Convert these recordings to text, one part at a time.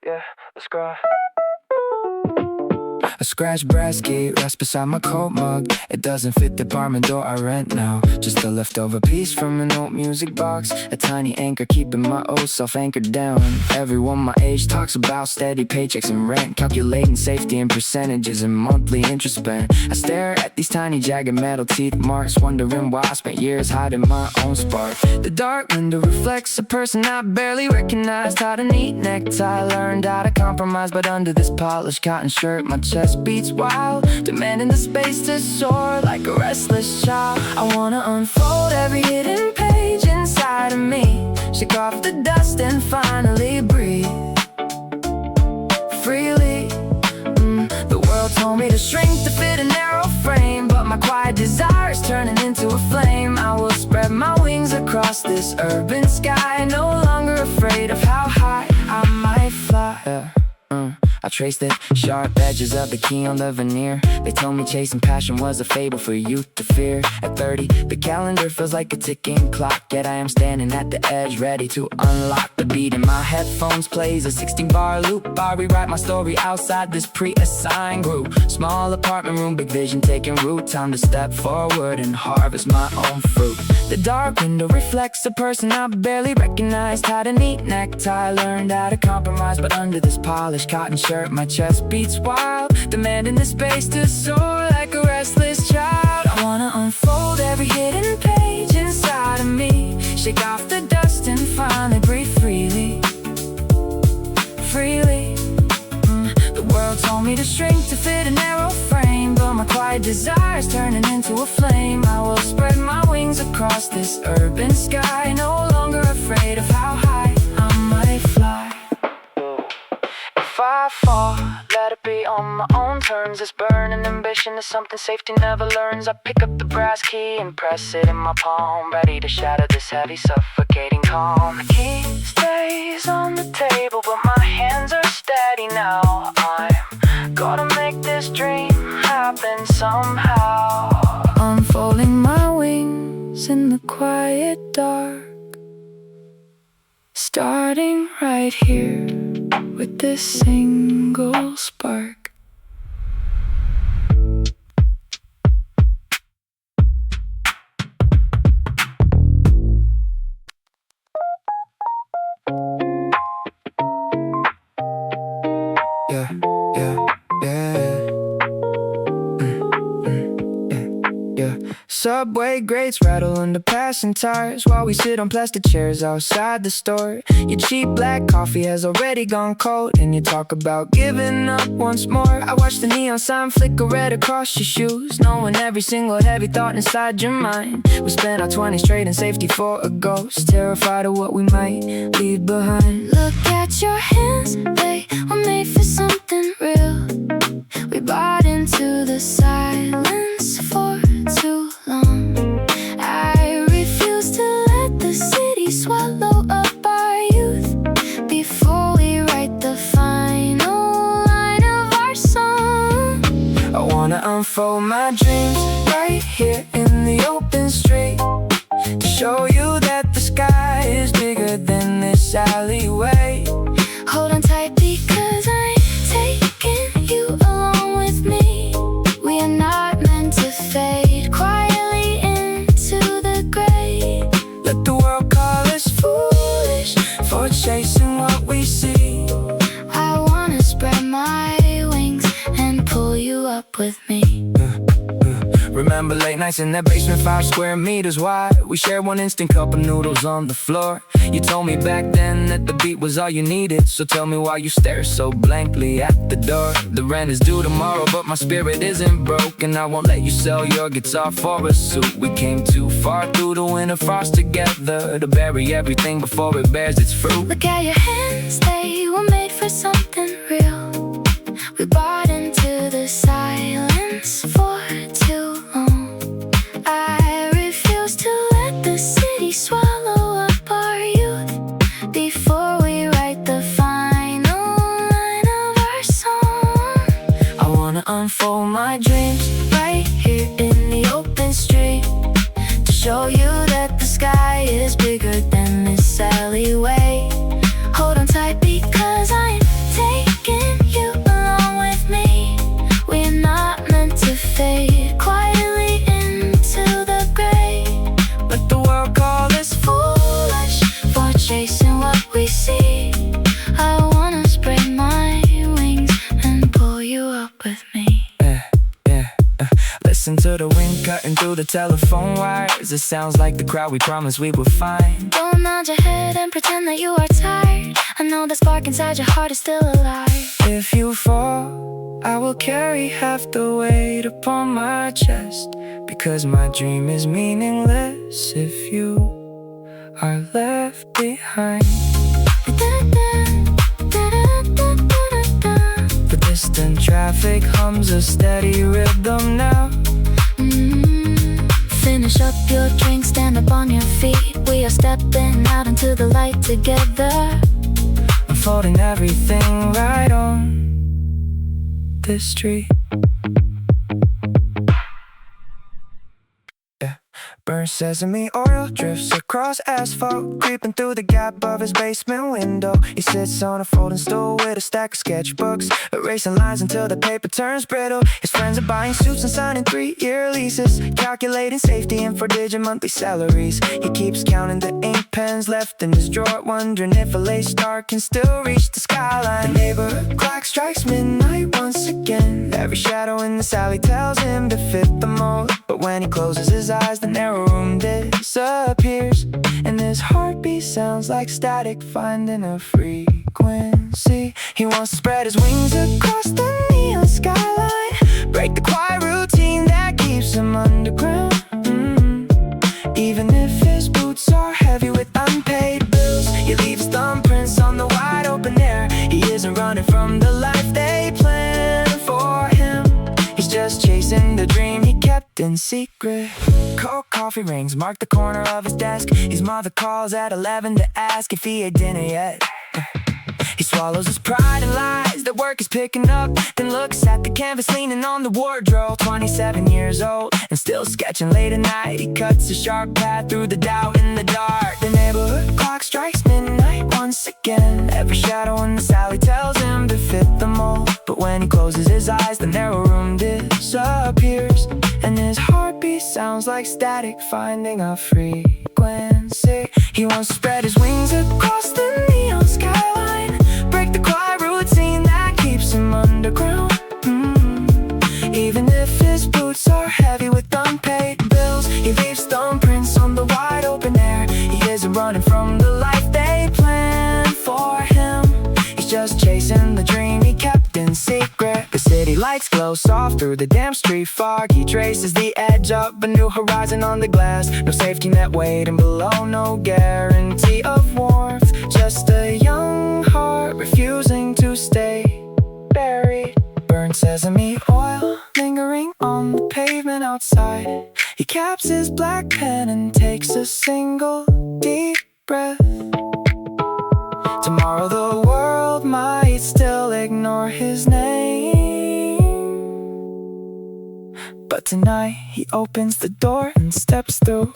Yeah, let's go. A scratch brass key rests beside my coat mug. It doesn't fit the apartment door I rent now. Just a leftover piece from an old music box. A tiny anchor keeping my old self anchored down. Everyone my age talks about steady paychecks and rent, calculating safety and percentages and monthly interest spent. I stare at these tiny jagged metal teeth marks, wondering why I spent years hiding my own spark. The dark window reflects a person I barely recognized. How to neat necktie, learned how to compromise, but under this polished cotton shirt my chest beats wild, demanding the space to soar like a restless child. I wanna unfold every hidden page inside of me, shake off the dust and finally breathe freely. The world told me to shrink to fit a narrow frame, but my quiet desire is turning into a flame. I will spread my wings across this urban sky, no longer afraid of how high I might fly. I traced the sharp edges of the key on the veneer. They told me chasing passion was a fable for youth to fear. At 30, the calendar feels like a ticking clock, yet I am standing at the edge, ready to unlock. The beat in my headphones plays a 16-bar loop. I rewrite my story outside this pre-assigned group. Small apartment room, big vision taking root. Time to step forward and harvest my own fruit. The dark window reflects a person I barely recognized. Had a neat necktie, learned how to compromise, but under this polished cotton shirt my chest beats wild, demanding the space to soar like a restless child. I wanna unfold every hidden page inside of me, shake off the dust and finally breathe freely. Freely. The world told me to shrink to fit a narrow frame, but my quiet desire is turning into a flame. I will spread my wings across this urban sky, no longer afraid of how high I might fly. If I fall, let it be on my own terms. This burning ambition is something safety never learns. I pick up the brass key and press it in my palm, ready to shatter this heavy, suffocating calm. The key stays on the table, but my hands are steady now. I'm gonna make this dream happen somehow. Unfolding my wings in the quiet dark, starting right here with this single spark. Yeah, yeah, yeah. Yeah. Subway grates rattle under passing tires while we sit on plastic chairs outside the store. Your cheap black coffee has already gone cold, and you talk about giving up once more. I watch the neon sign flicker red across your shoes, knowing every single heavy thought inside your mind. We spent our 20s trading safety for a ghost, terrified of what we might leave behind. Look at your hands, they were made for something real. We bought into the silence for too long. I refuse to let the city swallow up our youth before we write the final line of our song. I wanna unfold my dreams right here in the open street, to show you that the sky is bigger than this alleyway. Hold on tight because I'm taking you along with me. We are not meant to fade quietly into the gray. Let the world call us foolish for chasing what we see. I wanna spread my wings and pull you up with me. Remember late nights in that basement, 5 square meters wide. We shared one instant cup of noodles on the floor. You told me back then that the beat was all you needed, so tell me why you stare so blankly at the door. The rent is due tomorrow, but my spirit isn't broken. I won't let you sell your guitar for a suit. We came too far through the winter frost together to bury everything before it bears its fruit. Look at your hands, they were made for something real. We bought into the silence for too long. I refuse to let the city swallow up our youth before we write the final line of our song. I wanna unfold my dreams right here in the open street, to show you that the sky is bigger than this alleyway. Hold on tight because I'm to the wind cutting through the telephone wires. It sounds like the crowd we promised we would find. Don't nod your head and pretend that you are tired. I know the spark inside your heart is still alive. If you fall, I will carry half the weight upon my chest, because my dream is meaningless if you are left behind. The distant traffic hums a steady rhythm now. Finish up your drink, stand up on your feet. We are stepping out into the light together, Unfolding everything right on this street. Burnt sesame oil drifts across asphalt, creeping through the gap of his basement window. He sits on a folding stool with a stack of sketchbooks, erasing lines until the paper turns brittle. His friends are buying suits and signing 3-year leases, calculating safety and 4-digit monthly salaries. He keeps counting the ink pens left in his drawer, wondering if a late star can still reach the skyline. The neighborhood clock strikes midnight once again. Every shadow in this alley tells him to fit the mold, but when he closes his eyes, the narrow room disappears, and his heartbeat sounds like static finding a frequency. He wants to spread his wings across the neon skyline, break the quiet routine that keeps him underground. Even if his boots are heavy with unpaid bills, he leaves thumbprints on the wide open air. He isn't running from the life they planned for him. He's just chasing the dream he kept in secret. Cold coffee rings mark the corner of his desk. His mother calls at 11 to ask if he ate dinner yet. He swallows his pride and lies that work is picking up, then looks at the canvas leaning on the wardrobe. 27 years old and still sketching late at night. He cuts a sharp path through the doubt in the dark. The neighborhood clock strikes midnight once again. Every shadow in this alley tells him to fit the mold, but when he closes his eyes, the narrow room disappears, and his heartbeat sounds like static finding a frequency. He wants to spread his wings across the neon skyline, break the quiet routine that keeps him underground. Even if his boots are heavy with unpaid bills, he leaves thumbprints on the wide open air. He isn't running from the life they planned for him. He's just chasing the dream he kept in secret. The city lights glow soft through the damp street fog. He traces the edge up a new horizon on the glass. No safety net waiting below, no guarantee of warmth, just a young heart refusing to stay buried. Burnt sesame oil lingering on the pavement outside. He caps his black pen and takes a single deep breath. Tomorrow the world might still ignore his name, but tonight he opens the door and steps through.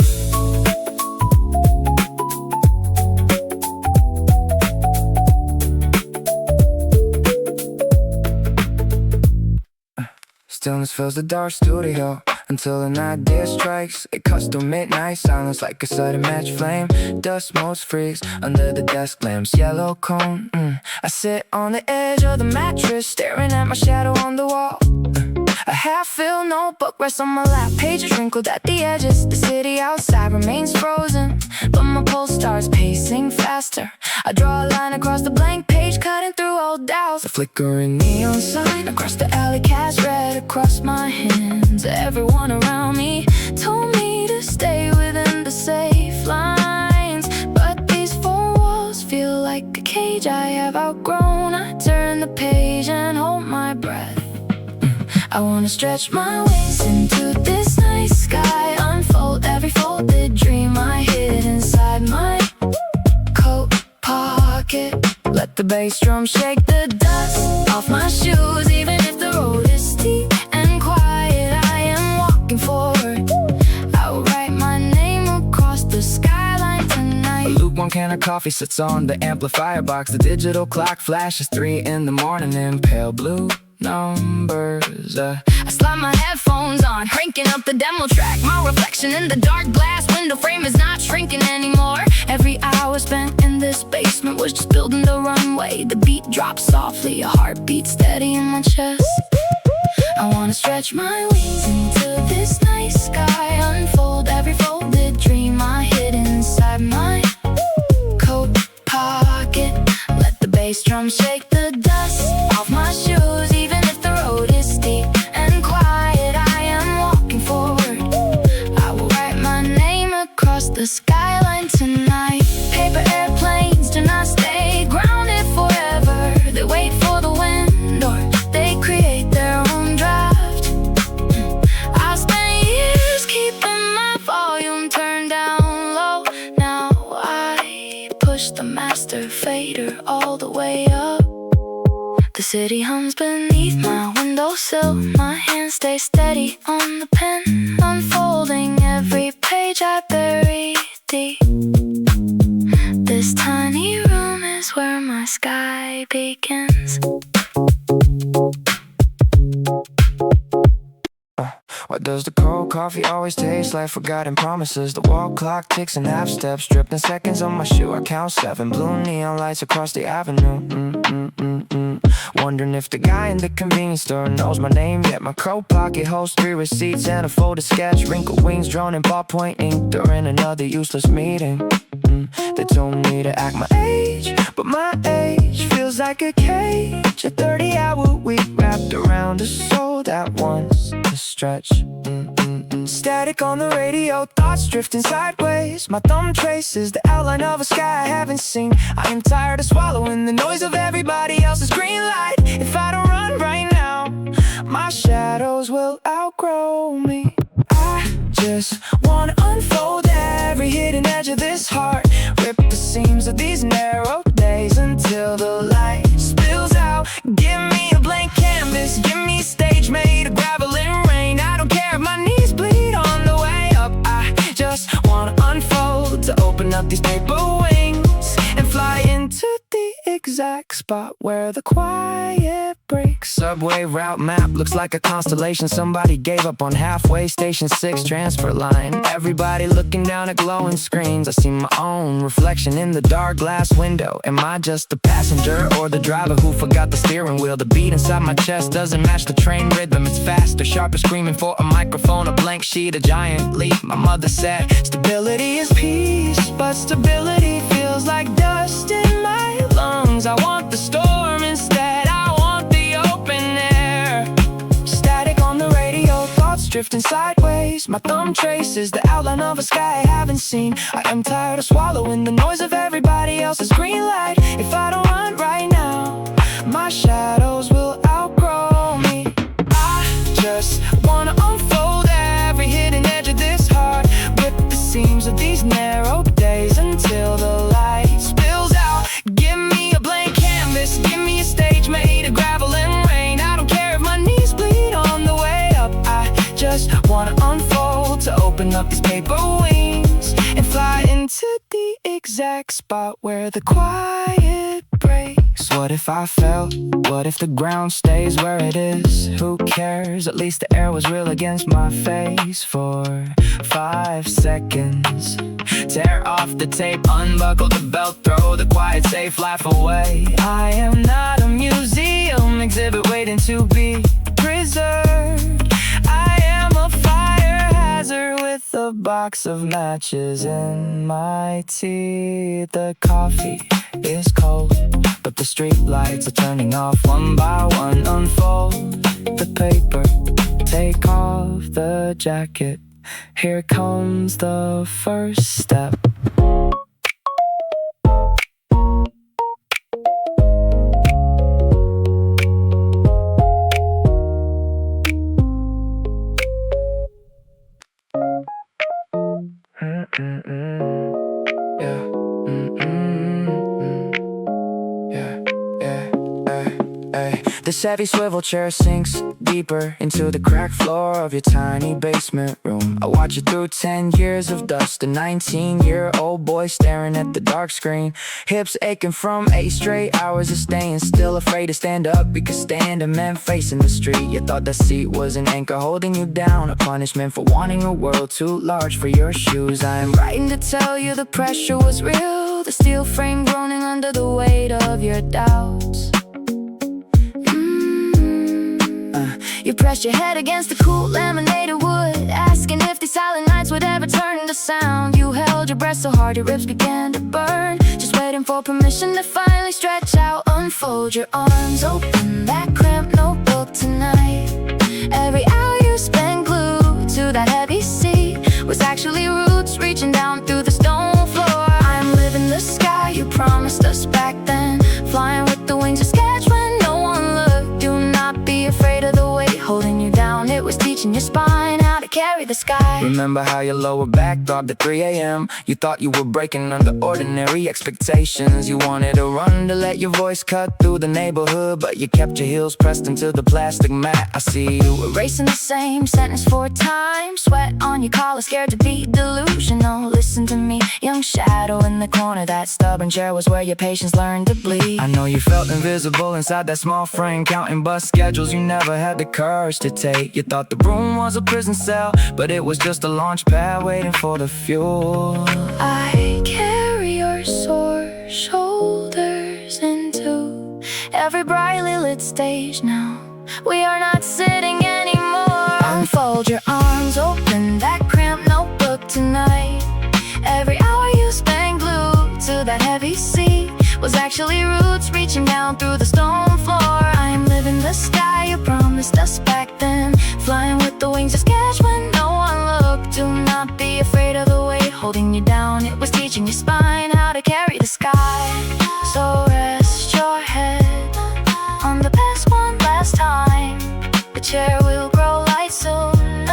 Stillness fills the dark studio until an idea strikes. It cuts through midnight silence like a sudden match flame. Dust most freaks under the desk lamps. Yellow cone. I sit on the edge of the mattress, staring at my shadow on the wall. A half-filled notebook rests on my lap, pages wrinkled at the edges. The city outside remains frozen, but my pulse starts pacing faster. I draw a line across the blank page, cutting through old doubts. A flickering neon sign across the alley casts red across my hands. Everyone around me told me to stay within the safe lines, but these four walls feel like a cage I have outgrown. I turn the page and hold my breath. I wanna stretch my wings into this night sky, unfold every folded dream I hid inside my coat pocket. Let the bass drum shake the dust off my shoes. Even if the road is steep and quiet, I am walking forward. I will write my name across the skyline tonight. A lukewarm can of coffee sits on the amplifier box. The digital clock flashes 3 in the morning in pale blue numbers. I slide my headphones on, cranking up the demo track. My reflection in the dark glass window frame is not shrinking anymore. Every hour spent in this basement was just building the runway. The beat drops softly, a heartbeat steady in my chest. I wanna stretch my wings into this night sky, unfold every folded dream I hid inside my coat pocket. Let the bass drum shake the dust off my shoes. Even if the road is steep and quiet, I am walking forward. I will write my name across the skyline tonight. Paper airplanes do not stay grounded forever. They wait for the wind or they create their own draft. I spent years keeping my volume turned down low. Now I push the master fader all the way up. The city hums beneath my windowsill. My hands stay steady on the pen, unfolding every page I bury deep. This tiny room is where my sky begins. Why does the cold coffee always taste like forgotten promises? The wall clock ticks in half steps, dripped in seconds on my shoe. I count 7 blue neon lights across the avenue. Wondering if the guy in the convenience store knows my name yet. My coat pocket holds 3 receipts and a folded sketch. Wrinkled wings drawn in ballpoint ink during another useless meeting. They told me to act my age, but my age feels like a cage. A 30-hour week wrapped around a soul that wants to stretch. Static on the radio, thoughts drifting sideways. My thumb traces the outline of a sky I haven't seen. I am tired of swallowing the noise of everybody else's green light. If I don't run right now, my shadows will outgrow me. I just wanna unfold every hidden edge of this heart. Rip the seams of these narrow days until the light spills out. Give me a blank canvas, give me a stage made of gravel and rain. I don't care if my knees bleed on the way up. I just wanna unfold to open up these paper wings and fly into the exact spot where the quiet breaks. Subway route map looks like a constellation somebody gave up on halfway. Station 6 transfer line. Everybody looking down at glowing screens. I see my own reflection in the dark glass window. Am I just the passenger or the driver who forgot the steering wheel? The beat inside my chest doesn't match the train rhythm. It's faster, sharper, screaming for a microphone. A blank sheet, a giant leap. My mother said stability is peace, but stability feels like dust in my lungs. I want the storm instead, I want the open air. Static on the radio, thoughts drifting sideways. My thumb traces the outline of a sky I haven't seen. I am tired of swallowing the noise of everybody else's green light. If I don't run right now, my shadows will outgrow me. I just wanna unfold every hidden edge of this heart. Rip the seams of these narrow days until the light spills out. Give me a blank canvas, give me a stage made of gravel and rain. I don't care if my knees bleed on the way up. I just wanna unfold to open up these paper wings and fly into the exact spot where the quiet breaks. What if I fell? What if the ground stays where it is? Who cares? At least the air was real against my face for 5 seconds. Tear off the tape, unbuckle the belt, throw the quiet safe life away. I am not a museum exhibit waiting to be preserved. I am a fire hazard with a box of matches in my tea. The coffee is cold, but the street lights are turning off one by one. Unfold the paper, take off the jacket. Here comes the first step. The Chevy swivel chair sinks deeper into the cracked floor of your tiny basement room. I watch you through 10 years of dust, a 19-year-old boy staring at the dark screen. Hips aching from 8 straight hours of staying still, afraid to stand up because standing meant facing the street. You thought that seat was an anchor holding you down, a punishment for wanting a world too large for your shoes. I am writing to tell you the pressure was real, the steel frame groaning under the weight of your doubts. You pressed your head against the cool laminated wood, asking if these silent nights would ever turn into sound. You held your breath so hard your ribs began to burn, just waiting for permission to finally stretch out. Unfold your arms, open that cramped notebook tonight. Every hour you spent glued to that heavy seat was actually roots reaching down through the stone floor. I'm living the sky you promised us back then, flying with the wings of sketch when no one looked. Do not be afraid of the weight holding you down. It was teaching your spine how to carry the sky. Remember how your lower back throbbed at 3 a.m. You thought you were breaking under ordinary expectations. You wanted to run to let your voice cut through the neighborhood, but you kept your heels pressed into the plastic mat. I see you erasing the same sentence 4 times, sweat on your collar, scared to be delusional. Listen to me, young shadow in the corner. That stubborn chair was where your patience learned to bleed. I know you felt invisible inside that small frame, counting bus schedules you never had the courage to take. You thought the room was a prison cell, but it was just a launch pad waiting for the fuel. I carry your sore shoulders into every brightly lit stage now. We are not sitting anymore. Unfold your arms, open that cramped notebook tonight. Every hour you spent glued to that heavy seat was actually roots reaching down through the stone floor. I'm living the sky you promised us back then, flying with the wings of sketch when no one looked. Do not be afraid of the weight holding you down. It was teaching your spine how to carry the sky. So rest your head on the past one last time. The chair will grow light soon.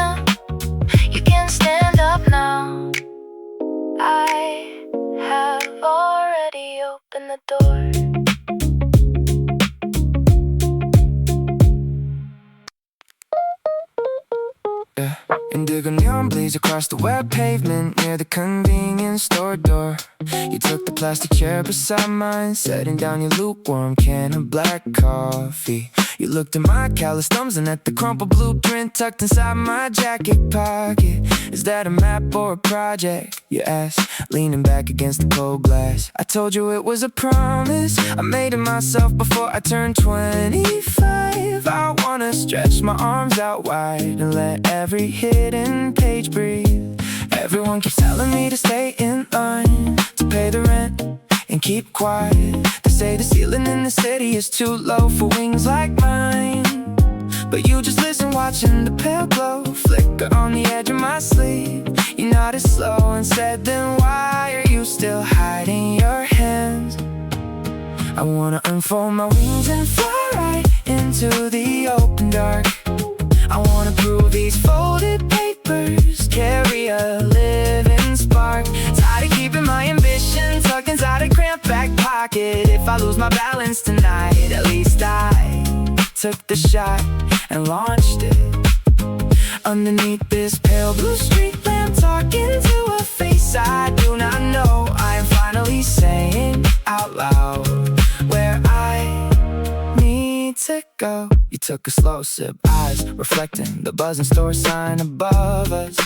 You can stand up now. I have already opened the door. Yeah. Indigo neon bleeds across the wet pavement near the convenience store door. You took the plastic chair beside mine, setting down your lukewarm can of black coffee. You looked at my calloused thumbs and at the crumpled blueprint tucked inside my jacket pocket. Is that a map or a project? You asked, leaning back against the cold glass. I told you it was a promise I made it myself before I turned 25. I wanna stretch my arms out wide and let every hidden page breathe. Everyone keeps telling me to stay in line, to pay the rent and keep quiet. They say the ceiling in the city is too low for wings like mine, but you just listen, watching the pale glow flicker on the edge of my sleeve. You nodded slow and said, then why are you still hiding your hands? I wanna unfold my wings and fly right into the open dark. I wanna prove these folded papers carry a living spark. Tired of keeping my ambition tucked inside a cramped back pocket. If I lose my balance tonight, at least I took the shot and launched it. Underneath this pale blue street lamp, talking to a face I do not know, I am finally saying out loud where I need to go. You took a slow sip, eyes reflecting the buzzing store sign above us.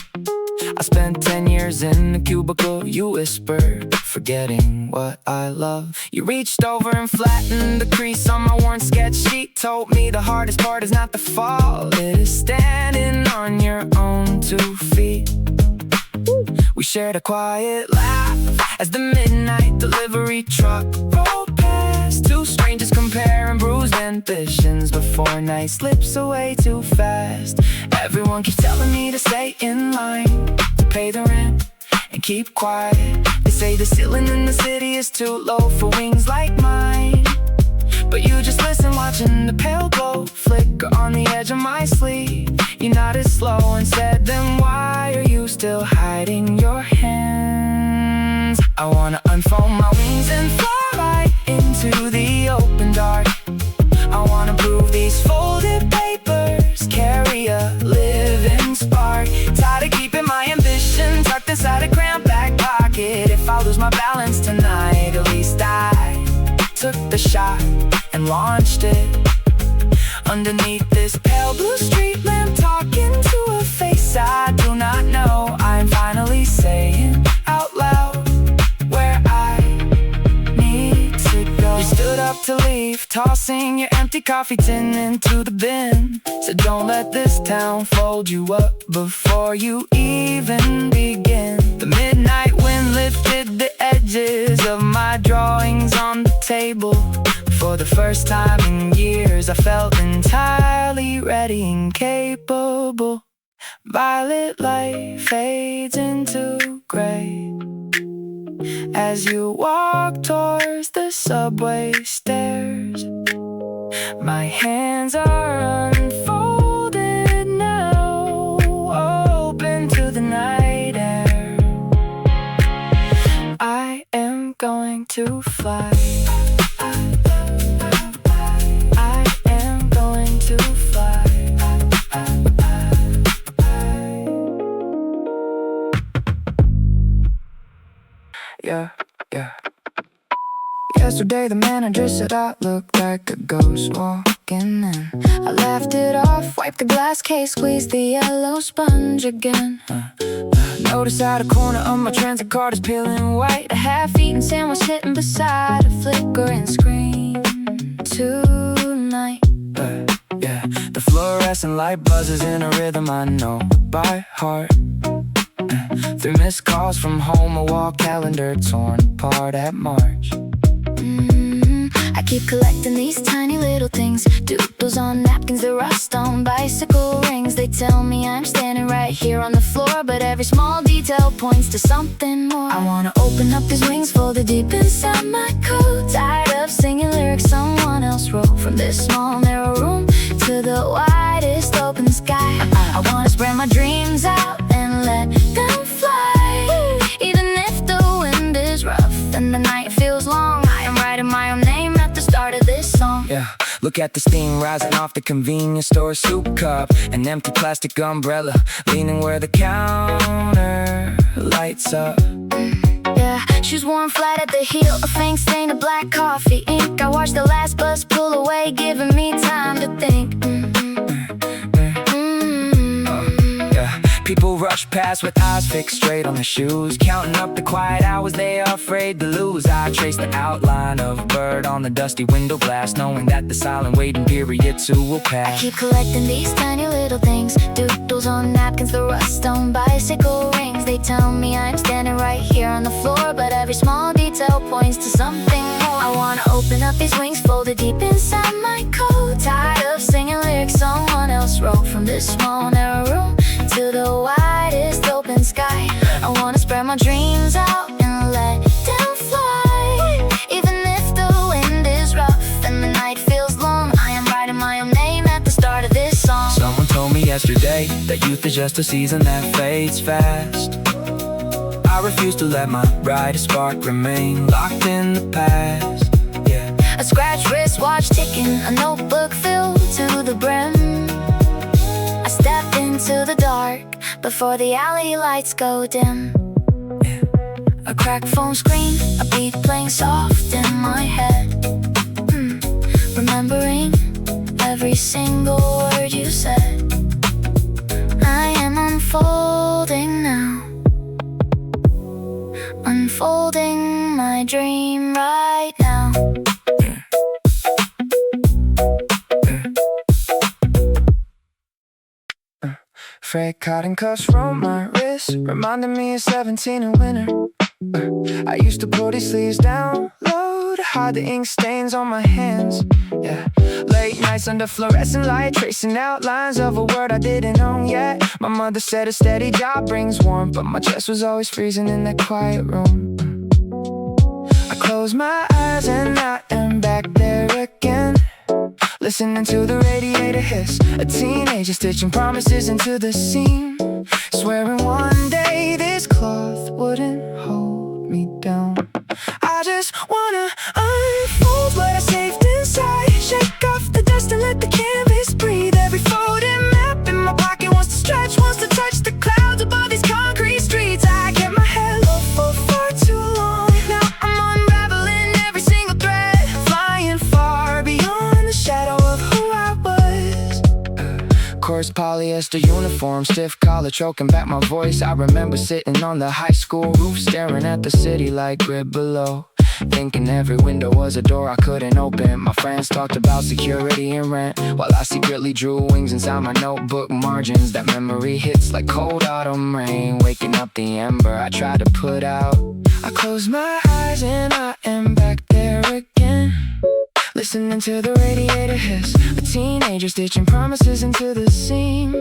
I spent 10 years in a cubicle, you whispered, forgetting what I love. You reached over and flattened the crease on my worn sketch sheet. Told me the hardest part is not the fall, it is standing on your own 2 feet. We shared a quiet laugh as the midnight delivery truck rolled past. 2 strangers comparing bruised ambitions before night slips away too fast. Everyone keeps telling me to stay in line, to pay the rent and keep quiet. They say the ceiling in the city is too low for wings like mine, but you just listen, watching the pale glow flicker on the edge of my sleeve. You nodded slow and said, then why are you still hiding your hands? I wanna unfold my wings and fly right into the open dark. I wanna prove these folded papers carry a living spark. Tired of keeping my ambition tucked inside a cramped back pocket. If I lose my balance tonight, at least I took the shot and launched it. Underneath this pale blue street lamp, talking to a face I do not know, I'm finally saying out loud where I need to go. You stood up to leave, tossed tossing your empty coffee tin into the bin. So don't let this town fold you up before you even begin. The midnight wind lifted the edges of my drawings on the table. For the first time in years I felt entirely ready and capable. Violet light fades into gray as you walk towards the subway stairs. My hands are unfolded now, open to the night air. I am going to fly. I am going to fly. Yeah, yeah. Yesterday the manager said I looked like a ghost walking in. I laughed it off, wiped the glass case, squeezed the yellow sponge again. Notice out of corner of my transit card is peeling white. A half-eaten sandwich sitting beside a flickering screen tonight. Yeah, the fluorescent light buzzes in a rhythm I know by heart. 3 missed calls from home, a wall calendar torn apart at March. I keep collecting these tiny little things, doodles on napkins, the rust on bicycle rings. They tell me I'm standing right here on the floor, but every small detail points to something more. I wanna open up these wings, folded deep inside my coat. Tired of singing lyrics someone else wrote. From this small narrow room to the widest open sky, I wanna spread my dreams out and let them fly. Even if the wind is rough and the night feels long, I am writing my own name at the start of this song. Yeah, look at the steam rising off the convenience store soup cup. An empty plastic umbrella leaning where the counter lights up. Yeah, shoes worn flat at the heel, a faint stain of black coffee ink. I watched the last bus pull away, giving me time to think. People rush past with eyes fixed straight on their shoes, counting up the quiet hours they are afraid to lose. I trace the outline of a bird on the dusty window glass, knowing that the silent waiting period too will pass. I keep collecting these tiny little things, doodles on napkins, the rust on bicycle rings. They tell me I'm standing right here on the floor, but every small detail points to something more. I wanna open up these wings, folded deep inside my coat. Tired of singing lyrics someone else wrote. From this small narrow room to the widest open sky, I wanna spread my dreams out and let them fly. Even if the wind is rough and the night feels long, I am writing my own name at the start of this song. Someone told me yesterday that youth is just a season that fades fast. I refuse to let my brightest spark remain locked in the past. Yeah, a scratch wristwatch ticking, a notebook filled to the brim. I step into the dark before the alley lights go dim. Yeah. A cracked phone screen, a beat playing soft in my head. Remembering every single word you said. I am unfolding now, unfolding my dream right now. Frayed cotton cuffs from my wrist, reminding me of 17 in winter. I used to pull these sleeves down low to hide the ink stains on my hands. Yeah, late nights under fluorescent light, tracing outlines of a word I didn't own yet. My mother said a steady job brings warmth, but my chest was always freezing in that quiet room. I close my eyes and I am back there again, listening to the radiator hiss, a teenager stitching promises into the seam, swearing one day this cloth wouldn't hold me down. I just wanna unfold what I saved inside, shake off the dust and let the canvas breathe. Every folded map in my pocket wants to stretch, wants to touch the clouds above these concrete streets. I kept my head low for far too long. Now I'm unraveling every single thread, flying far beyond the shadow of who I was. Coarse polyester uniform, stiff collar choking back my voice. I remember sitting on the high school roof, staring at the city like grid below. thinking every window was a door I couldn't open. My friends talked about security and rent, while I secretly drew wings inside my notebook margins. That memory hits like cold autumn rain, waking up the ember I tried to put out. I close my eyes and I am back there again, listening to the radiator hiss, a teenager stitching promises into the seam,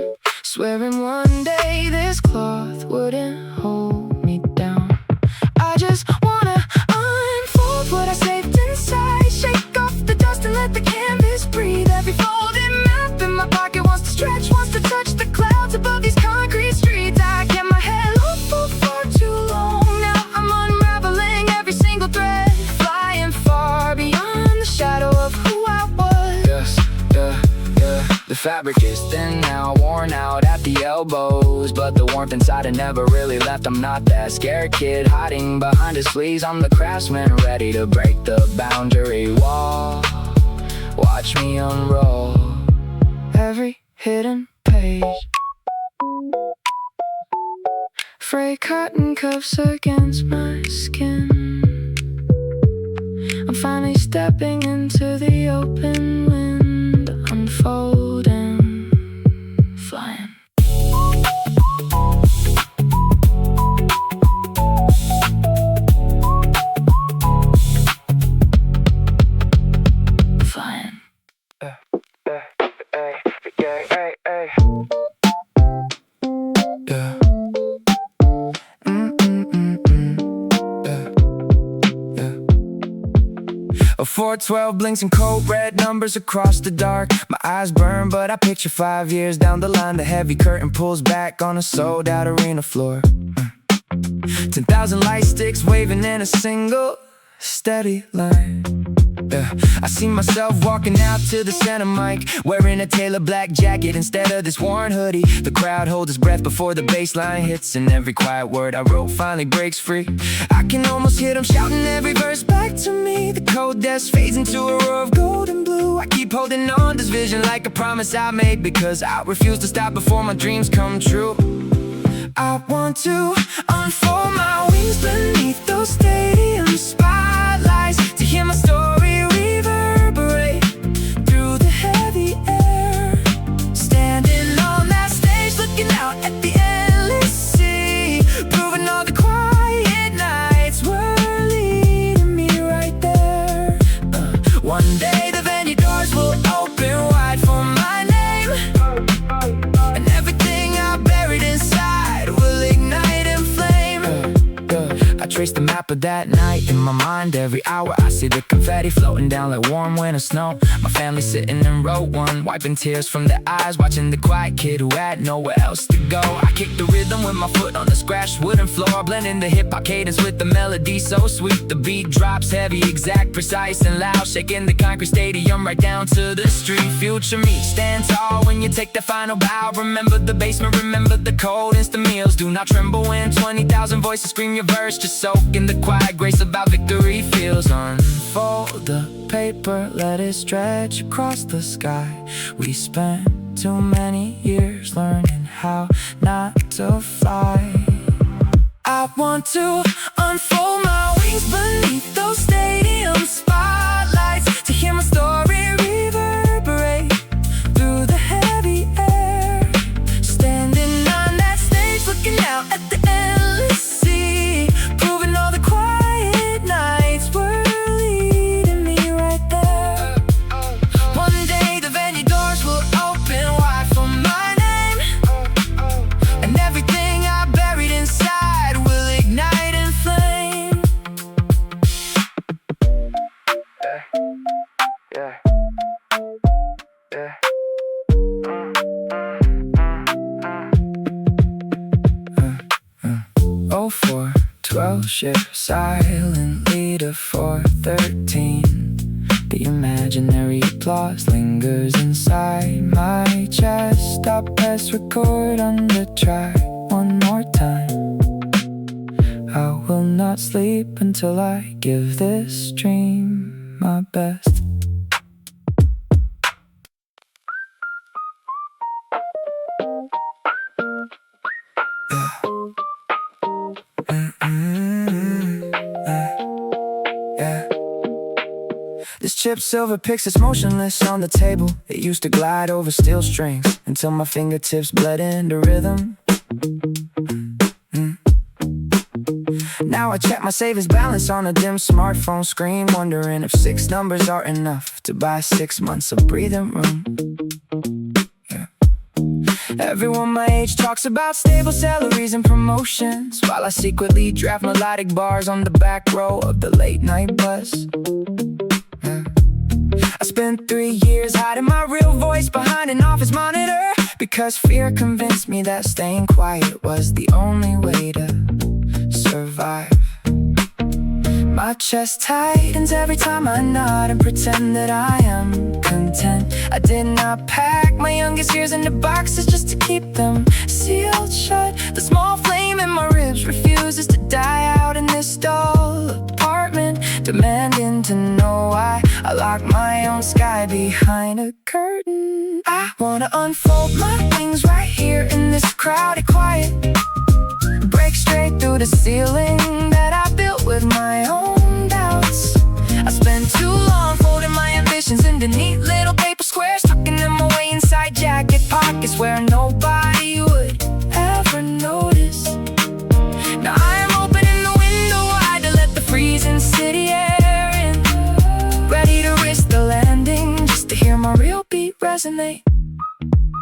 swearing one day this cloth wouldn't hold me down. I just wanna unfold what I saved inside, shake off the dust and let the canvas breathe. Every folded map in my pocket wants to stretch, wants to touch the clouds above these concrete streets. I kept my head low for far too long. Now I'm unraveling every single thread, flying far beyond the shadow of who I was. Yes, yeah. The fabric is thin now, worn out at the elbows, but the warmth inside it never really left. I'm not that scared kid hiding behind his sleeves. I'm the craftsman ready to break the boundary wall. Watch me unroll every hidden page, frayed cotton cuffs against my skin. I'm finally stepping into the open wind, unfold and flying. Flying. Yeah. 412 blinks and cold red numbers across the dark. My eyes burn, but I picture 5 years down the line. The heavy curtain pulls back on a sold out arena floor. 10,000 light sticks waving in a single steady line. Yeah. I see myself walking out to the center mic, wearing a tailored black jacket instead of this worn hoodie. The crowd holds its breath before the bass line hits, and every quiet word I wrote finally breaks free. I can almost hear them shouting every verse back to me. The cold desk fades into a roar of gold and blue. I keep holding on to this vision like a promise I made, because I refuse to stop before my dreams come true. I want to unfold my wings beneath those stadium spotlights, to hear my story reverberate through the heavy air. Standing on that stage, looking out at the endless sea, proving all the quiet nights were leading me right there. One day the venue doors will open wide for my name, and everything I buried inside will ignite and flame. I trace the map of that night in my mind. Every hour I see the confetti floating down like warm winter snow. My family sitting in row one, wiping tears from their eyes, watching the quiet kid who had nowhere else to go. I kick the rhythm with my foot on the scratched wooden floor, blending the hip-hop cadence with the melody so sweet. The beat drops heavy, exact, precise and loud, shaking the concrete stadium right down to the street. Future me, stand tall when you take the final bow. Remember the basement, remember the cold instant meals. Do not tremble when 20,000 voices scream your verse. Just soak in the quiet grace of how victory feels. Unfold the paper, let it stretch across the sky. We spent too many years learning how not to fly. I want to unfold my wings beneath those stadium spotlights, to hear my story reverberate through the heavy air. Standing on that stage, looking out at the endless sea, proving all the quiet nights were leading me right there. One day the venue doors will open wide for my name, and everything I buried inside will ignite and flame. Yeah. 412 shift silently to 413. The imaginary applause lingers inside my chest. I press record on the track one more time. I will not sleep until I give this dream my best. Yeah. fingertips, silver picks, it's motionless on the table. It used to glide over steel strings until my fingertips bled into rhythm. Now I check my savings balance on a dim smartphone screen, wondering if 6 numbers are enough to buy 6 months of breathing room. Everyone my age talks about stable salaries and promotions, while I secretly draft melodic bars on the back row of the late night bus. I spent 3 years hiding my real voice behind an office monitor, because fear convinced me that staying quiet was the only way to survive. My chest tightens every time I nod and pretend that I am content. I did not pack my youngest years into boxes just to keep them sealed shut. The small flame in my ribs refuses to die out in this dull apartment, demanding to know why I lock my own sky behind a curtain. I wanna unfold my wings right here in this crowded quiet, break straight through the ceiling that I built with my own doubts. I spent too long folding my ambitions into neat little paper squares, tucking them away inside jacket pockets where nobody would ever notice. Now I am opening the window wide to let the freezing city air in, ready to risk the landing just to hear my real beat resonate.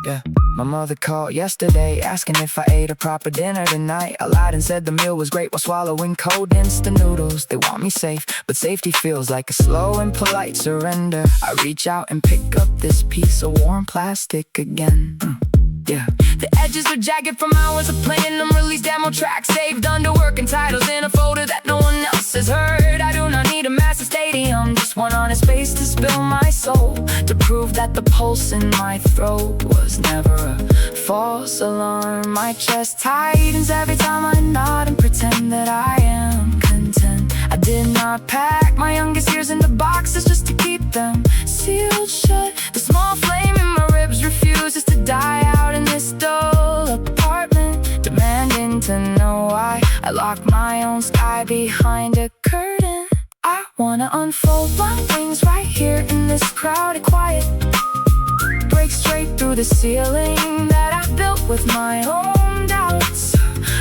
Yeah, my mother called yesterday asking if I ate a proper dinner tonight. I lied and said the meal was great while swallowing cold instant noodles. They want me safe, but safety feels like a slow and polite surrender. I reach out and pick up this piece of warm plastic again. Yeah, the edges are jagged from hours of playing unreleased demo tracks, saved under working titles in a folder that no one else has heard. I do not need a massive stadium, just one honest space to spill my soul, to prove that the pulse in my throat was never a false alarm. My chest tightens every time I nod and pretend that I am content. I did not pack my youngest years into boxes just to keep them sealed shut. The small flame in my ribs refuses to die out in this dull apartment, demanding to know why I lock my own sky behind a curtain. I wanna unfold my wings right here in this crowded quiet, break straight through the ceiling that I built with my own doubts.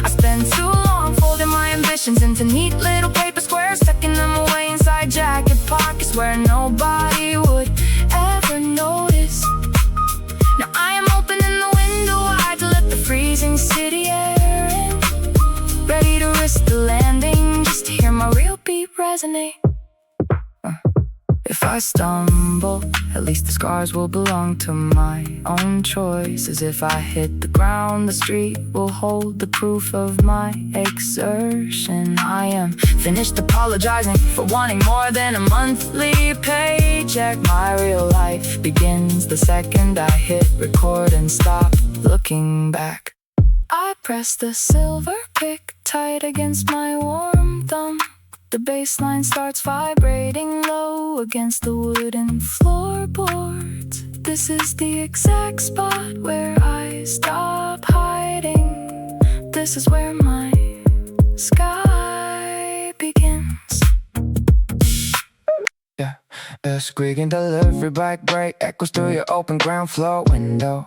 I spent too long folding my ambitions into neat little paper squares, tucking them away inside jacket pockets where nobody would ever notice. Now I am opening the window wide to let the freezing city air in, ready to risk the landing just to hear my real beat resonate. If I stumble, at least the scars will belong to my own choices. If I hit the ground, the street will hold the proof of my exertion. I am finished apologizing for wanting more than a monthly paycheck. My real life begins the second I hit record and stop looking back. I press the silver pick tight against my warm thumb. The bass line starts vibrating low against the wooden floorboards. This is the exact spot where I stop hiding. This is where my sky begins. Yeah, a squeaking delivery bike brake echoes through your open ground floor window.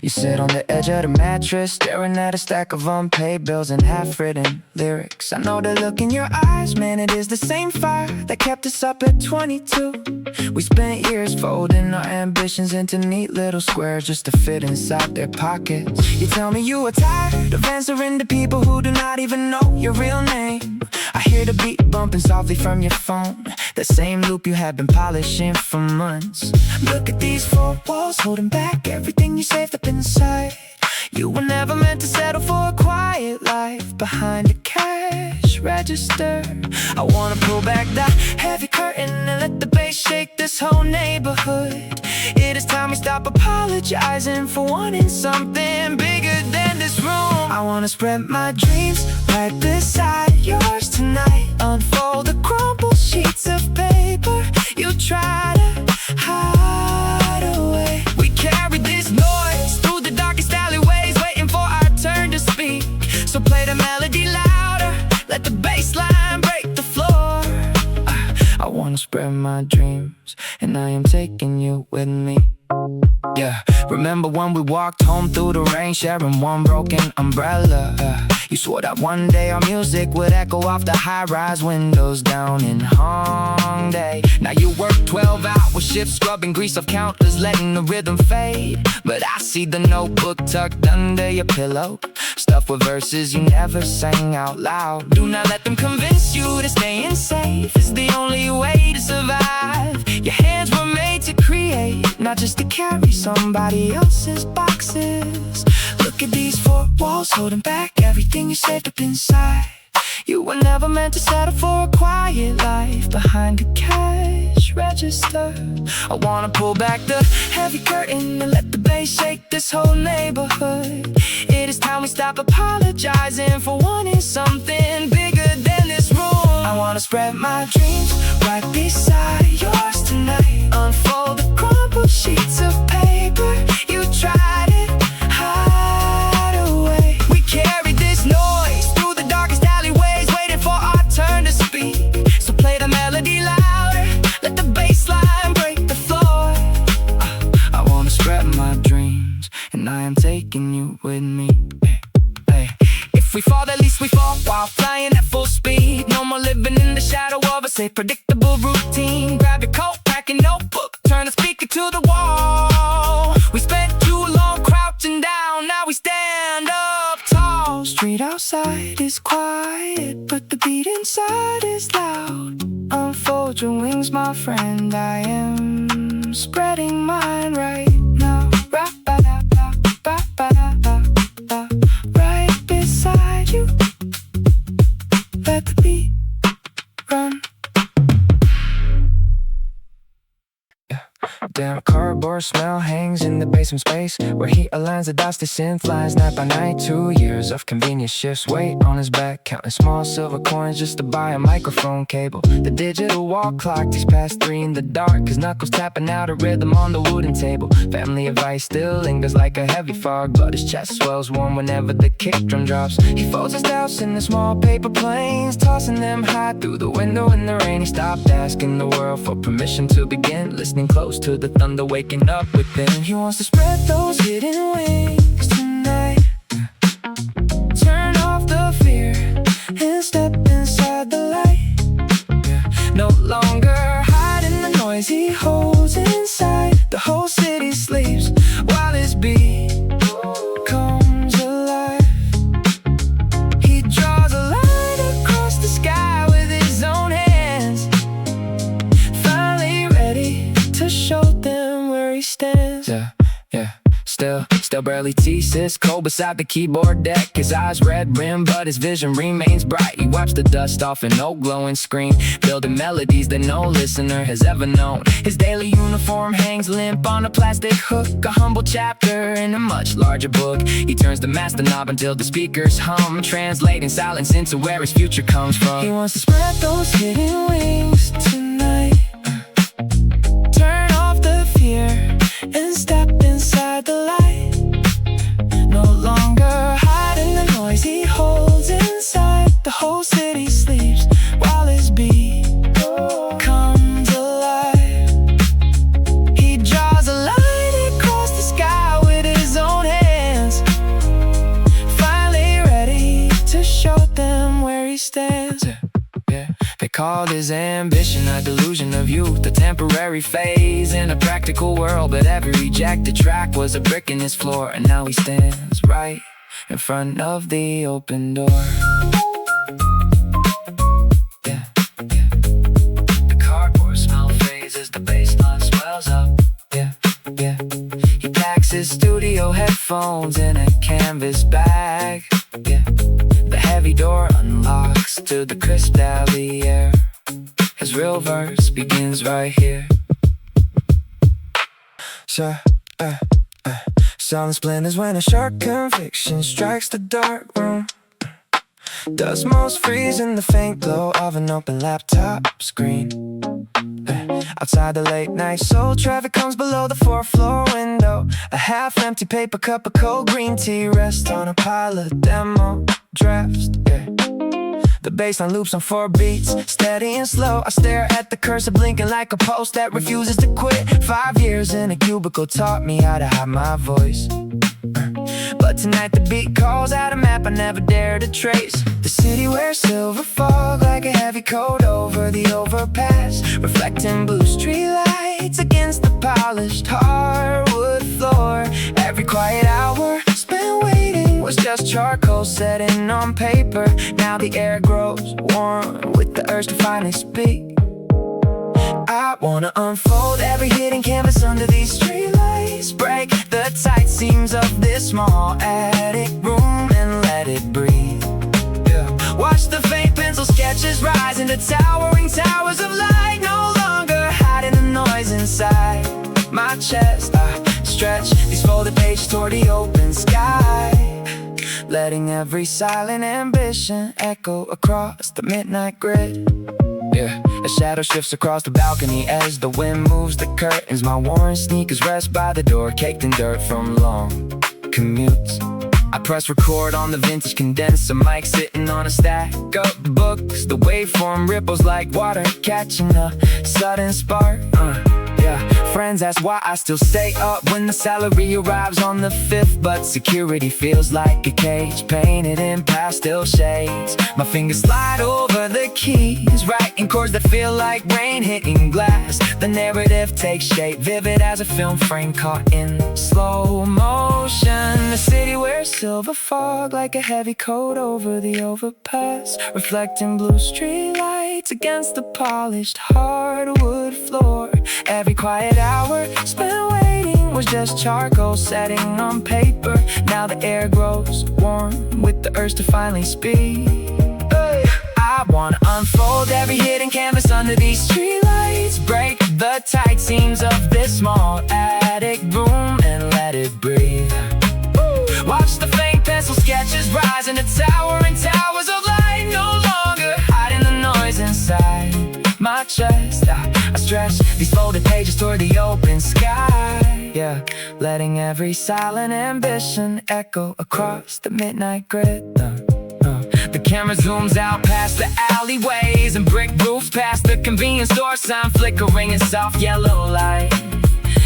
You sit on the edge of the mattress, staring at a stack of unpaid bills and half-written lyrics. I know the look in your eyes, man, it is the same fire that kept us up at 22. We spent years folding our ambitions into neat little squares just to fit inside their pockets. You tell me you are tired of answering to people who do not even know your real name. I hear the beat bumping softly from your phone, that same loop you have been polishing for months. Look at these 4 walls holding back everything you saved up inside. You were never meant to settle for a quiet life behind a cash register. I wanna pull back that heavy curtain and let the bass shake this whole neighborhood. It is time we stop apologizing for wanting something bigger than this room. I wanna spread my dreams right beside yours tonight. Unfold the crumpled sheets of paper you try to hide away. We carry this noise through the darkest alleyways, waiting for our turn to speak. So play the melody louder, let the bass line break the floor. I wanna spread my dreams dreams, and I am taking you with me. Yeah, remember when we walked home through the rain, sharing one broken umbrella? You swore that one day our music would echo off the high-rise windows down in Hongdae. Now you work 12-hour shifts, scrubbing grease off counters, letting the rhythm fade. But I see the notebook tucked under your pillow, stuffed with verses you never sang out loud. Do not let them convince you that staying safe is the only way to survive. Your hands were made to create, not just to carry somebody else's boxes. Look at these four walls holding back everything you saved up inside. You were never meant to settle for a quiet life behind a cash register. I wanna pull back the heavy curtain and let the bass shake this whole neighborhood. It is time we stop apologizing for wanting something bigger than this room. I wanna spread my dreams right beside yours tonight. Unfold the crumpled sheets of paper. You tried it, hide away. We carried this noise through the darkest alleyways, waiting for our turn to speak. So play the melody louder, let the bass line break the floor. I wanna spread my dreams, and I am taking you with me. Hey. If we fall, at least we fall while flying at full speed. No more living in the shadow of a safe, predictable routine. Grab your coat, pack a notebook, turn the speaker to the wall. We spent too long crouching down, now we stand up tall. Street outside is quiet, but the beat inside is loud. Unfold your wings, my friend, I am spreading mine right now. Right beside you, let the beat run. Damn cardboard smell hangs in the basement space, where heat aligns the dots to synth lines night by night. 2 years of convenience shifts, weight on his back, counting small silver coins just to buy a microphone cable. The digital wall clock ticks past 3 in the dark, his knuckles tapping out a rhythm on the wooden table. Family advice still lingers like a heavy fog, but his chest swells warm whenever the kick drum drops. He folds his doubts into small paper planes, tossing them high through the window in the rain. He stopped asking the world for permission to begin, listening close to the thunder waking up within. He wants to spread those hidden wings tonight. Turn off the fear and step inside the light. No longer hiding the noise he holds inside. The whole city sleeps while his beat comes alive. He draws a line across the sky with his own hands, finally ready to show them where he stands. Yeah. Still barely teases, cold beside the keyboard deck. His eyes red rimmed, but his vision remains bright. He wipes the dust off an old glowing screen, building melodies that no listener has ever known. His daily uniform hangs limp on a plastic hook, a humble chapter in a much larger book. He turns the master knob until the speakers hum, translating silence into where his future comes from. He wants to spread those hidden wings tonight. Turn off the fear and step inside the light. No longer hiding the noise he holds inside. The whole city sleeps while his beat comes alive. He draws a line across the sky with his own hands, finally ready to show them where he stands. They called his ambition a delusion of youth, a temporary phase in a practical world. But every rejected track was a brick in his floor, and now he stands right in front of the open door. Yeah. The cardboard smell fades as the bassline swells up. Yeah. He packs his studio headphones in a canvas bag. Yeah. The heavy door unlocks to the crisp alley air. His real verse begins right here. Silence splinters when a sharp conviction strikes the dark room. Dust most freeze in the faint glow of an open laptop screen. Outside the late night soul traffic comes below the 4th floor window. A half-empty paper cup of cold green tea rests on a pile of demo drafts. The bassline loops on 4 beats, steady and slow. I stare at the cursor blinking like a post that refuses to quit. 5 years in a cubicle taught me how to hide my voice. But tonight the beat calls out a map I never dare to trace. The city wears silver fog like a heavy coat over the overpass, reflecting blue street lights against the polished hardwood floor. Every quiet hour spent waiting was just charcoal setting on paper. Now the air grows warm with the urge to finally speak. I wanna unfold every hidden canvas under these streetlights, break the tight seams of this small attic room and let it breathe. Watch the faint pencil sketches rise into towering towers of light, no longer hiding the noise inside my chest. I stretch these folded pages toward the open sky, letting every silent ambition echo across the midnight grid. A shadow shifts across the balcony as the wind moves the curtains. My worn sneakers rest by the door, caked in dirt from long commutes. I press record on the vintage condenser mic, sitting on a stack of books. The waveform ripples like water, catching a sudden spark. Friends ask why I still stay up when the salary arrives on the 5th, but security feels like a cage painted in pastel shades. My fingers slide over the keys, writing chords that feel like rain hitting glass. The narrative takes shape, vivid as a film frame caught in slow motion. The city wears silver fog like a heavy coat over the overpass, reflecting blue street lights against the polished hardwood floor. Every quiet hour spent waiting was just charcoal setting on paper. Now the air grows warm with the urge to finally speak. I wanna unfold every hidden canvas under these streetlights, break the tight seams of this small attic room and let it breathe. Watch the faint pencil sketches rise into towering towers of light, no longer hiding the noise inside my chest. I stretch these folded pages toward the open sky, letting every silent ambition echo across the midnight grid. The camera zooms out past the alleyways and brick roofs, past the convenience store sign flickering in soft yellow light.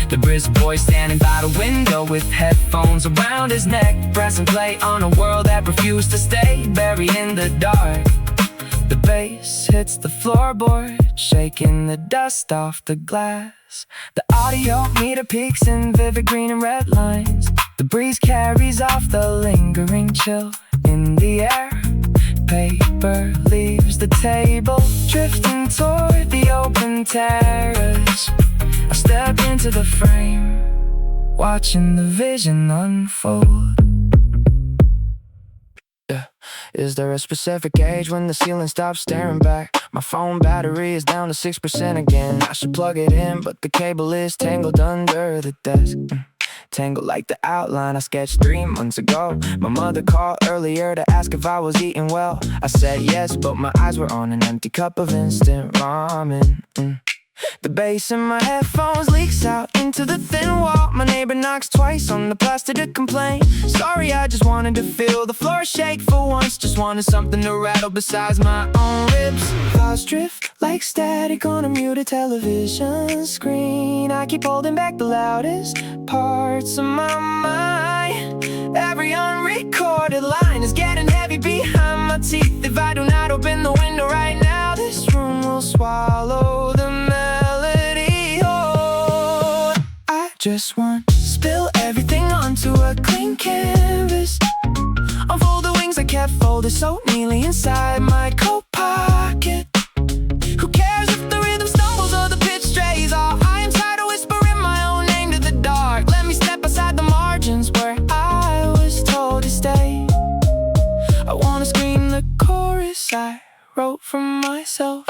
The brisk boy standing by the window with headphones around his neck, pressing play on a world that refused to stay buried in the dark. The bass hits the floorboard, shaking the dust off the glass. The audio meter peaks in vivid green and red lines. The breeze carries off the lingering chill in the air. Paper leaves the table, drifting toward the open terrace. I step into the frame, watching the vision unfold. Is there a specific age when the ceiling stops staring back? My phone battery is down to 6% again. I should plug it in, but the cable is tangled under the desk. Tangled like the outline I sketched 3 months ago. My mother called earlier to ask if I was eating well. I said yes, but my eyes were on an empty cup of instant ramen. The bass in my headphones leaks out into the thin wall. My neighbor knocks twice on the plaster to complain. Sorry, I just wanted to feel the floor shake for once. Just wanted something to rattle besides my own ribs. Thoughts drift like static on a muted television screen. I keep holding back the loudest parts of my mind. Every unrecorded line is getting heavy behind my teeth. If I do not open the window right now, this room will swallow the melody. Oh, I just want to spill everything onto a clean canvas. Unfold the wings I kept folded so neatly inside my coat pocket. Who cares if the rhythm stumbles or the pitch strays off? I am tired of whispering my own name to the dark. Let me step aside the margins where I was told to stay. I wanna scream the chorus I wrote for myself.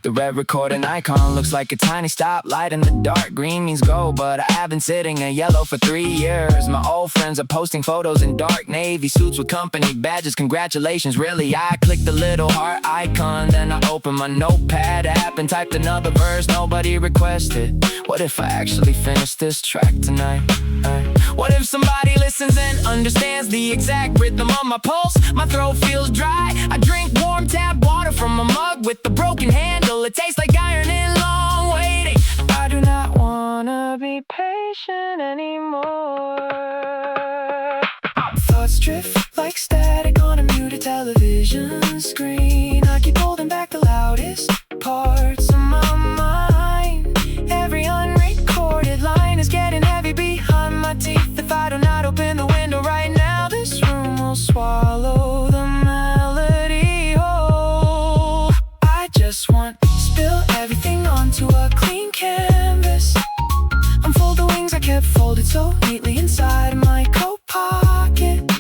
The red recording icon looks like a tiny stoplight in the dark. Green means go, but I have been sitting in yellow for 3 years. My old friends are posting photos in dark navy suits with company badges. Congratulations, really? I clicked the little heart icon, then I opened my notepad app and typed another verse nobody requested. What if I actually finish this track tonight? What if somebody listens and understands the exact rhythm of my pulse? My throat feels dry. I drink warm tap water from a mug with a broken handle. It tastes like iron and long waiting. I do not wanna be patient anymore. Thoughts drift like static on a muted television screen. I keep holding back the loudest parts of my mind. Every unrecorded line is getting heavy behind my teeth. If I do not open the window right now, this room will swallow the melody whole. I just want to spill everything onto a clean canvas. Unfold the wings I kept folded so neatly inside my coat pocket.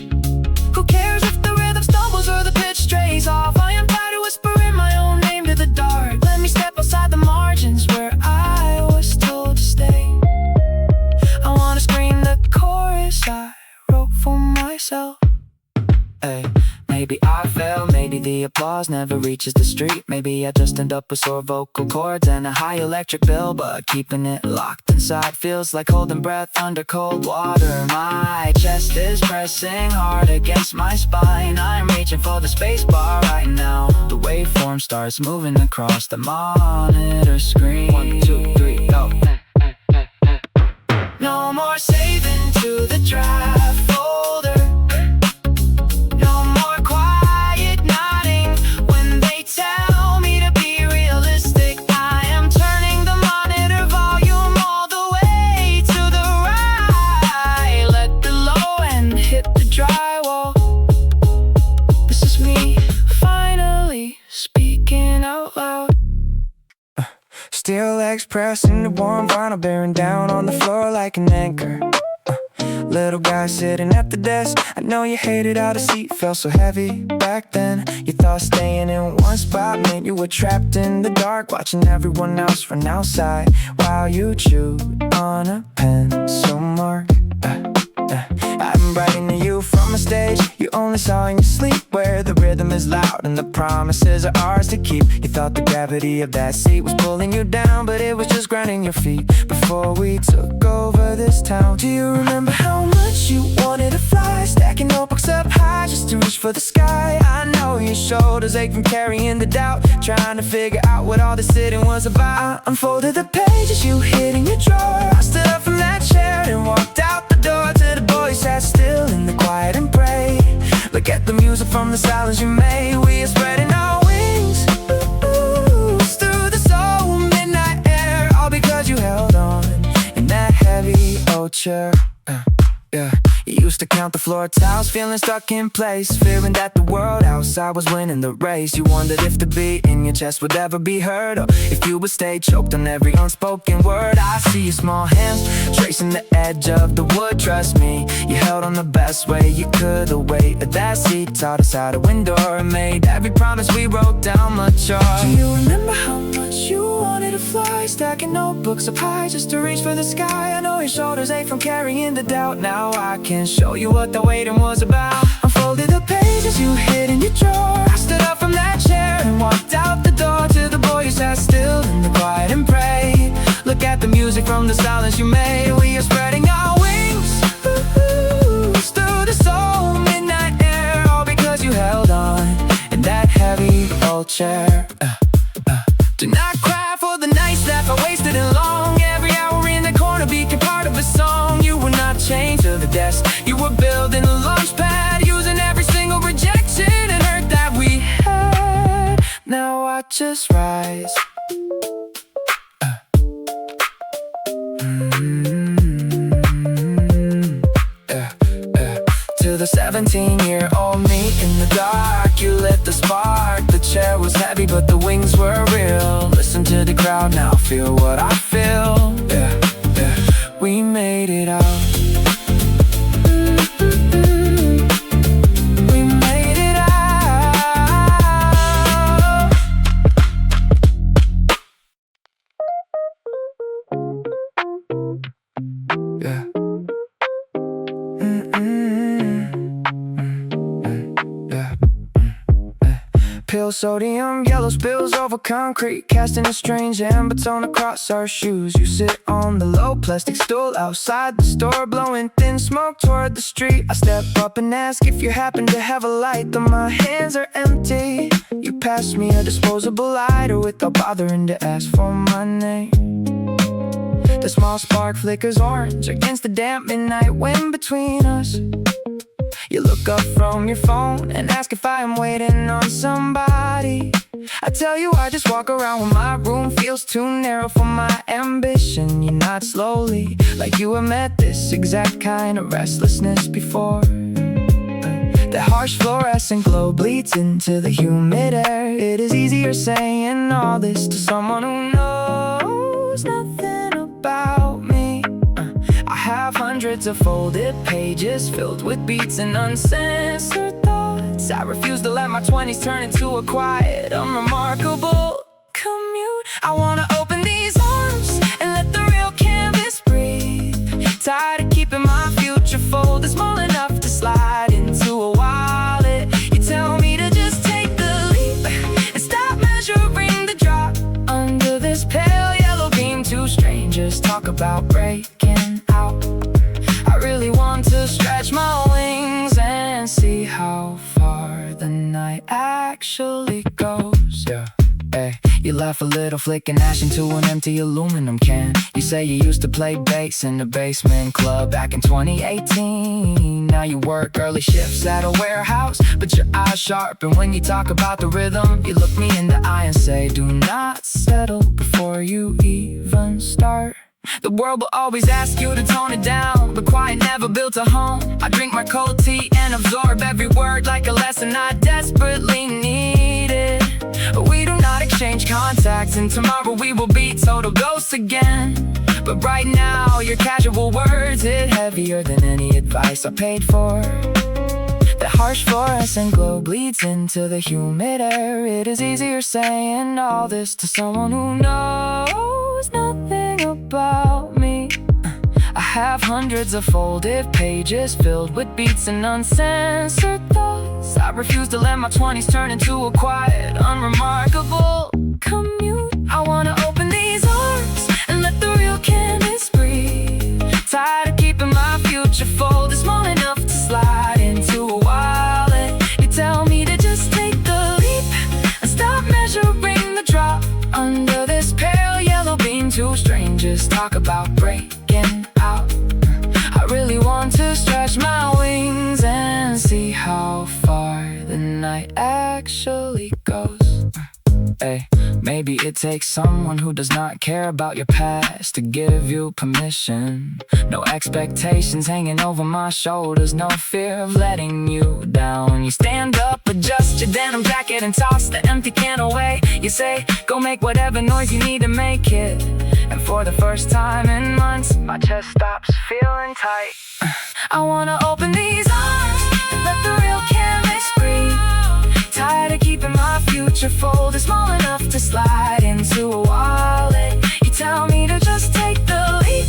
Who cares if the rhythm stumbles or the pitch strays off? I am tired of whispering my own name to the dark. Let me step outside the margins where I was told to stay. I wanna scream the chorus I wrote for myself. Hey, maybe I fail, maybe the applause never reaches the street. Maybe I just end up with sore vocal cords and a high electric bill. But keeping it locked inside feels like holding breath under cold water. My chest is pressing hard against my spine. I'm reaching for the space bar right now. The waveform starts moving across the monitor screen. 1, 2, 3, go. No more saving to the draft folder. No more quiet nodding when they tell me to be realistic. I am turning the monitor volume all the way to the right. Let the low end hit the drywall. This is me finally speaking out loud. Steel legs pressing the warm vinyl, bearing down on the floor like an anchor. Little guy sitting at the desk. I know you hated how the seat felt so heavy back then. You thought staying in one spot meant you were trapped in the dark, watching everyone else run outside while you chewed on a pencil mark. I'm writing to you from a stage you only saw in your sleep, where the rhythm is loud and the promises are ours to keep. You thought the gravity of that seat was pulling you down, but it was just grounding your feet before we took over this town. Do you remember how much you wanted to fly, stacking notebooks up high just to reach for the sky? I know your shoulders ache from carrying the doubt, trying to figure out what all this sitting was about. I unfolded the pages you hid in your drawer. I stood up from that chair and walked out the door to the boy who sat still in the quiet and prayed. Look at the music from the silence you made. We are spreading our wings through the soul midnight air, all because you held on in that heavy old chair. Yeah. You used to count the floor tiles, feeling stuck in place, fearing that the world outside was winning the race. You wondered if the beat in your chest would ever be heard, or if you would stay choked on every unspoken word. I see your small hands tracing the edge of the wood. Trust me, you held on the best way you could. The weight of that seat taught us how to endure, and made every promise we wrote down much harder. Do you remember how much you wanted to fly, stacking notebooks up high just to reach for the sky? I know your shoulders ache from carrying the doubt. Now I can show you what the waiting was about. Unfolded the pages you hid in your drawer. I stood up from that chair and walked out the door to the boy who sat still in the quiet and prayed. Look at the music from the silence you made. We are spreading our wings through the soul midnight air, all because you held on in that heavy old chair. Do not cry for the nights that I wasted and long. Every hour in the corner became part of a song. You were not chained to the desk, you were building a launch pad, using every single rejection and hurt that we had. Now watch us rise. To the 17-year-old me in the dark, you lit the spark. The chair was heavy but the wings were real. Listen to the crowd now, feel what I feel. Yeah, yeah, we made it out. We made it out. Yeah. Pills sodium, yellow spills over concrete, casting a strange amber tone across our shoes. You sit on the low plastic stool outside the store, blowing thin smoke toward the street. I step up and ask if you happen to have a light, though my hands are empty. You pass me a disposable lighter without bothering to ask for my name. The small spark flickers orange against the damp midnight wind between us. You look up from your phone and ask if I am waiting on somebody. I tell you I just walk around when my room feels too narrow for my ambition. You nod slowly, like you have met this exact kind of restlessness before. The harsh fluorescent glow bleeds into the humid air. It is easier saying all this to someone who knows nothing about me. I have hundreds of folded pages filled with beats and uncensored thoughts. I refuse to let my 20s turn into a quiet, unremarkable commute. I wanna open these arms and let the real canvas breathe. Tired of keeping my future folded small enough to slide into a wallet. You tell me to just take the leap and stop measuring the drop. Under this pale yellow beam, two strangers talk about breaking out. I really want to stretch my wings and see how far the night actually goes. Yeah. Hey, you laugh a little, flicking ash into an empty aluminum can. You say you used to play bass in the basement club back in 2018. Now you work early shifts at a warehouse, but your eyes sharpen when you talk about the rhythm. You look me in the eye and say, do not settle before you even start. The world will always ask you to tone it down, but quiet never built a home. I drink my cold tea and absorb every word like a lesson I desperately needed. We do not exchange contacts, and tomorrow we will be total ghosts again. But right now your casual words hit heavier than any advice I paid for. The harsh fluorescent glow bleeds into the humid air. It is easier saying all this to someone who knows nothing about me. I have hundreds of folded pages filled with beats and uncensored thoughts. I refuse to let my 20s turn into a quiet, unremarkable commute. I wanna open these arms and let the real canvas breathe. Tired of keeping my future folded small enough to slide into a wallet. You tell me to just take the leap and stop measuring the drop. Under this pale yellow beam, two strangers talk about breaking out. I really want to stretch my wings and see how far the night actually goes. Hey, maybe it takes someone who does not care about your past to give you permission. No expectations hanging over my shoulders, no fear of letting you down. You stand up, adjust your denim jacket and toss the empty can away. You say, go make whatever noise you need to make it. And for the first time in months, my chest stops feeling tight. I wanna open these arms, let the real canvas breathe. Tired of keeping my future folded small enough to slide into a wallet. You tell me to just take the leap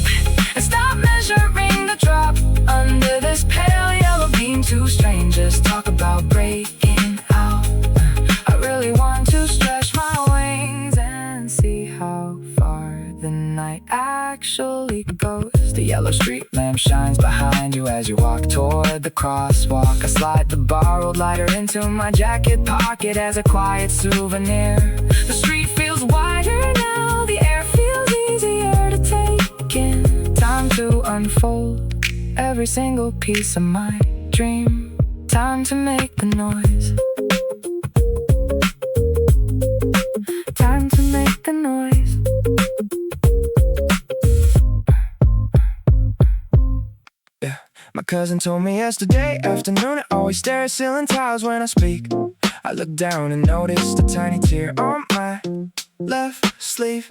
and stop measuring the drop. Under this pale yellow beam, two strangers talk about breaking out. I really want to stretch my wings and see how far the night actually goes. The yellow street lamp shines behind you as you walk toward the crosswalk. I slide the borrowed lighter into my jacket pocket as a quiet souvenir. The street feels wider now, the air feels easier to take in. Time to unfold every single piece of my dream. Time to make the noise. Time to make the noise. My cousin told me yesterday afternoon I always stare at ceiling tiles when I speak. I look down and notice a tiny tear on my left sleeve.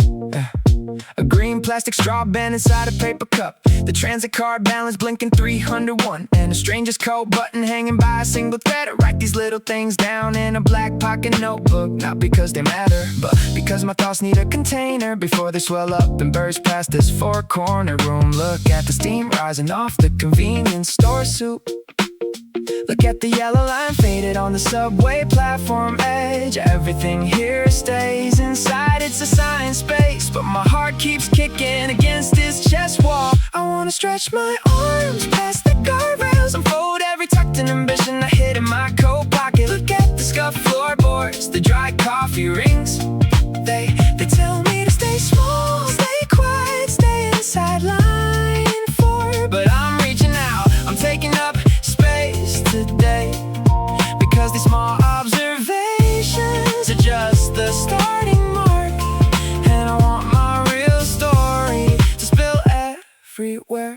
A green plastic straw band inside a paper cup. The transit card balance blinking 301. And a stranger's coat button hanging by a single thread. I write these little things down in a black pocket notebook. Not because they matter, but because my thoughts need a container before they swell up and burst past this four-corner room. Look at the steam rising off the convenience store soup. Look at the yellow line faded on the subway platform edge. Everything here stays inside, it's a science space, but my heart keeps kicking against this chest wall. I wanna stretch my arms past the guardrails, unfold every tucked in ambition I hid in my coat pocket. Look at the scuffed floorboards, the dry coffee rings. They tell me to stay small, stay quiet, stay inside line 4. But I'm reaching out, I'm taking up space today, because these small observations are just the starting mark. And I want my real story to spill everywhere.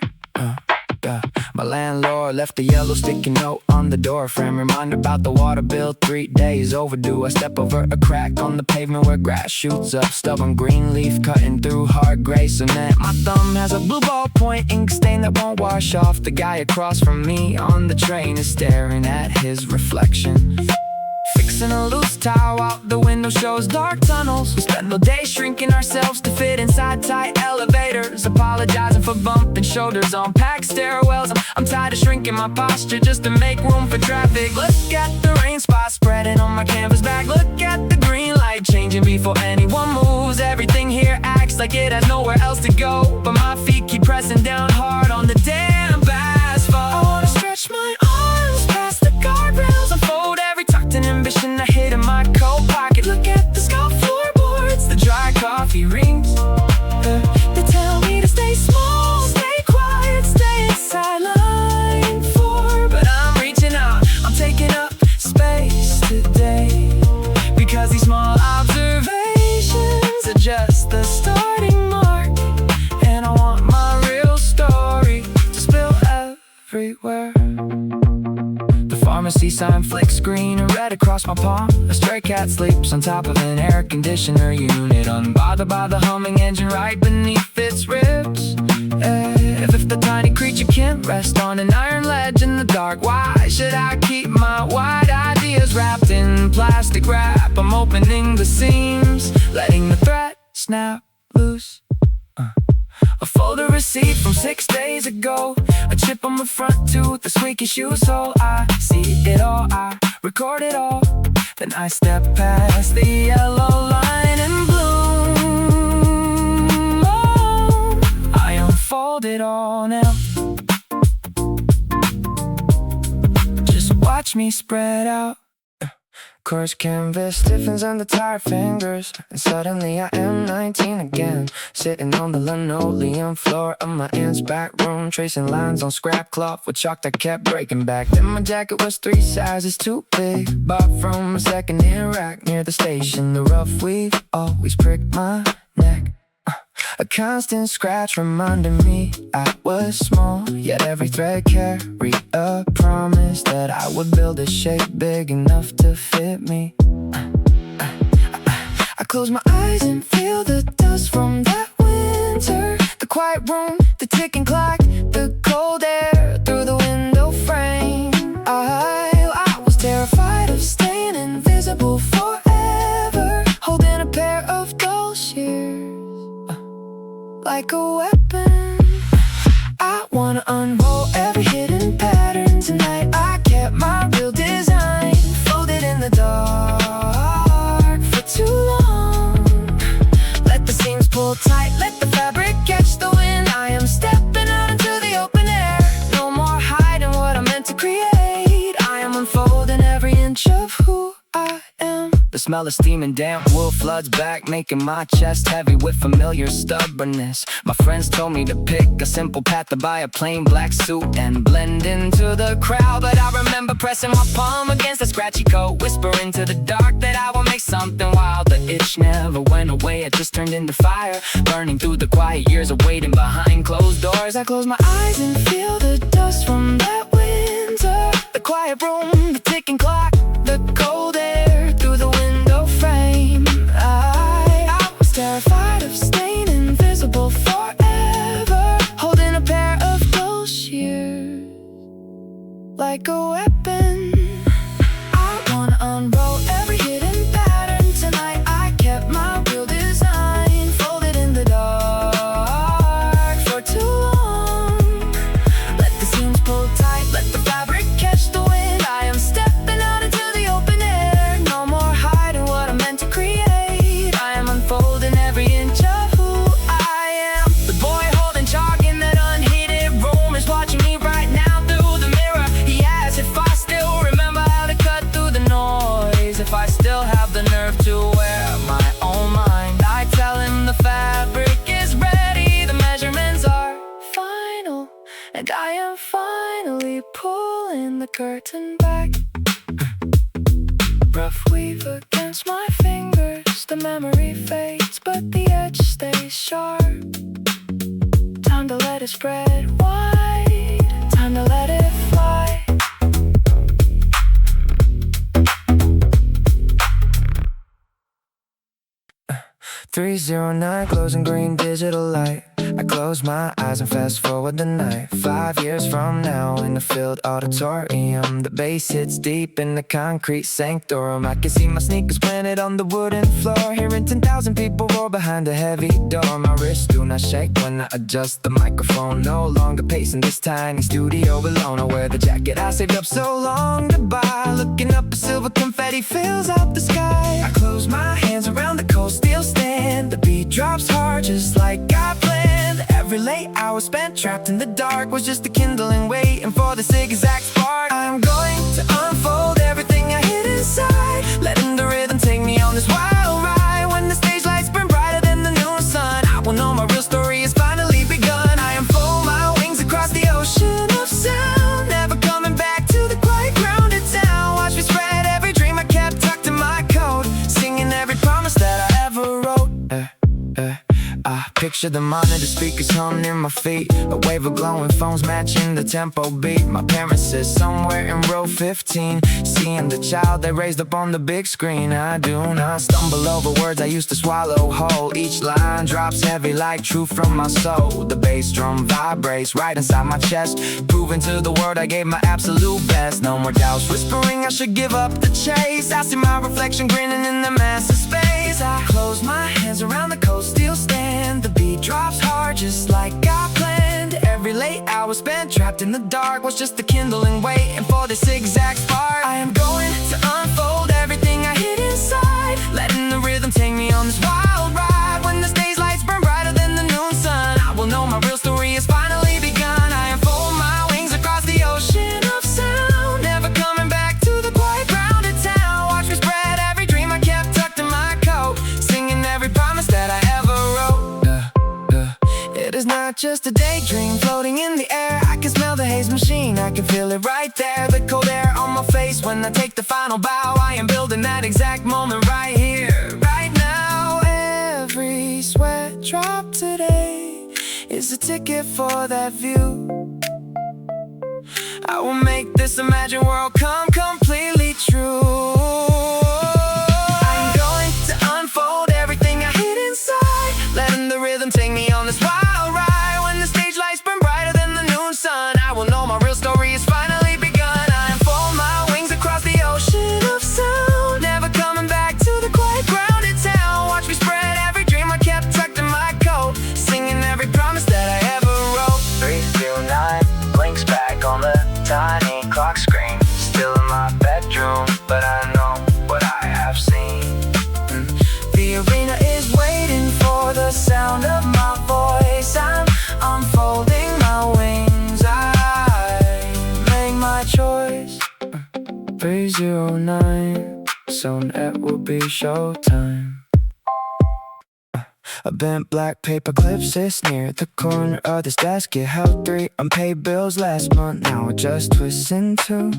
My landlord left a yellow sticky note on the door frame, reminder about the water bill 3 days overdue. I step over a crack on the pavement where grass shoots up, stubborn green leaf cutting through hard gray cement. My thumb has a blue ballpoint ink stain that won't wash off. The guy across from me on the train is staring at his reflection. Fixing a loose towel out the window shows dark tunnels. We spend the day shrinking ourselves to fit inside tight elevators, apologizing for bumping shoulders on packed stairwells. I'm tired of shrinking my posture just to make room for traffic. Look at the rain spots spreading on my canvas back. Look at the green light changing before anyone moves. Everything here acts like it has nowhere else to go, but my feet keep pressing down hard on the damn asphalt. I wanna stretch my arms past the guardrails, unfold every tucked in ambition I hid in my coat pocket. Look at the scuffed floorboards, the dry coffee rings. They tell me to stay small, stay quiet, stay inside line 4. But I'm reaching out, I'm taking up space today, because these small observations are just the starting mark. And I want my real story to spill everywhere. Pharmacy sign flicks green and red across my palm. A stray cat sleeps on top of an air conditioner unit, unbothered by the humming engine right beneath its ribs. If the tiny creature can't rest on an iron ledge in the dark, why should I keep my wide ideas wrapped in plastic wrap? I'm opening the seams, letting the thread snap loose. A folder receipt from 6 days ago, a chip on my front tooth, a squeaky shoe sole. I see it all, I record it all, then I step past the yellow line and bloom. Oh, I unfold it all now. Just watch me spread out. Course canvas stiffens under tired fingers, and suddenly I am 19 again, sitting on the linoleum floor of my aunt's back room, tracing lines on scrap cloth with chalk that kept breaking back. Then my jacket was 3 sizes too big, bought from a second-hand rack near the station. The rough weave always pricked my neck, a constant scratch reminding me I was small, yet every thread carried a promise that I would build a shape big enough to fit me. I close my eyes and feel the dust from that winter, the quiet room, the ticking clock, the cold air through the window frame. I was terrified of staying invisible forever, holding a pair of dull shears like a weapon. I wanna unroll every hidden pattern tonight. I kept my real design folded in the dark for too long. Let the seams pull tight, let the fabric catch the wind. I am stepping out into the open air, no more hiding what I meant to create. I am unfolding every inch of who I am. The smell of steam and damp wool floods back, making my chest heavy with familiar stubbornness. My friends told me to pick a simple path, to buy a plain black suit and blend into the crowd. But I remember pressing my palm against the scratchy coat, whispering to the dark that I will make something wild. The itch never went away, it just turned into fire, burning through the quiet years of waiting behind closed doors. I close my eyes and feel the dust from that winter, the quiet room, the ticking clock, the cold air through the window frame. I was terrified of staying invisible forever, holding a pair of dull shears like a weapon. I wanna unroll every hidden pattern tonight. I kept my real design folded in the dark for too long. Let the seams pull tight, let the fabric catch the wind. and I am finally pulling the curtain back. Rough weave against my fingers, the memory fades, but the edge stays sharp. Time to let it spread wide, time to let it fly. $309 closing green digital light. I close my eyes and fast forward the night. 5 years from now in the filled auditorium, the bass hits deep in the concrete sanctorum. I can see my sneakers planted on the wooden floor, hearing 10,000 people roar behind a heavy door. My wrists do not shake when I adjust the microphone. No longer pacing this tiny studio alone. I wear the jacket I saved up so long to buy. Looking up, a silver confetti fills out the sky. I close my hands around the cold steel stand. The beat drops hard just like I planned. Every late hour spent trapped in the dark was just a kindling waiting for the zigzag spark. I'm going to unfold everything I hid inside, letting the rhythm take me on this wild ride. When the stage lights burn brighter than the noon sun, I will know my real story has finally begun. I unfold my wings across the ocean of sound, never coming back to the quiet grounded town. Watch me spread every dream I kept tucked in my coat, singing every promise that I ever wrote. I picture the monitor speakers hum near my feet, a wave of glowing phones matching the tempo beat. My parents sit somewhere in row 15, seeing the child they raised up on the big screen. I do not stumble over words I used to swallow whole. Each line drops heavy like truth from my soul. The bass drum vibrates right inside my chest, proving to the world I gave my absolute best. No more doubts whispering I should give up the chase. I see my reflection grinning in the massive space. I close my hands around the cold steel stand. The beat drops hard just like I planned. Every late hour spent trapped in the dark was just a kindling waiting for the zigzag spark. I am going to unfold everything I hid inside, letting the rhythm take me on this wild ride. When the stage lights burn brighter than the noon sun, I will know my real story has finally begun. I unfold my wings across the ocean of sound, never coming back to the quiet grounded town. Watch me spread every dream I kept tucked in my coat, singing every promise that I ever wrote. It is not just a daydream floating in the air. I can smell the haze machine, I can feel it right there. The cold air on my face when I take the final bow. I am building that exact moment right here, right now. Every sweat drop today is a ticket for that view. I will make this imagined world come completely true. I'm going to unfold everything I hid inside, letting the rhythm take me on this wild ride. When the stage lights burn brighter than the noon sun, I will know my real story has finally begun. I unfold my wings across the ocean of sound, never coming back to the quiet grounded town. Watch me spread every dream I kept tucked in my coat, singing every promise that I ever wrote. 329 blinks back on the tiny clock screen, still in my bedroom, but I know what I have seen. The arena is waiting for the sound of my voice. I'm unfolding my wings, I make my choice. 309, soon it will be showtime. A bent black paper clip sits near the corner of this desk. It held 3 unpaid bills last month. Now it just twists into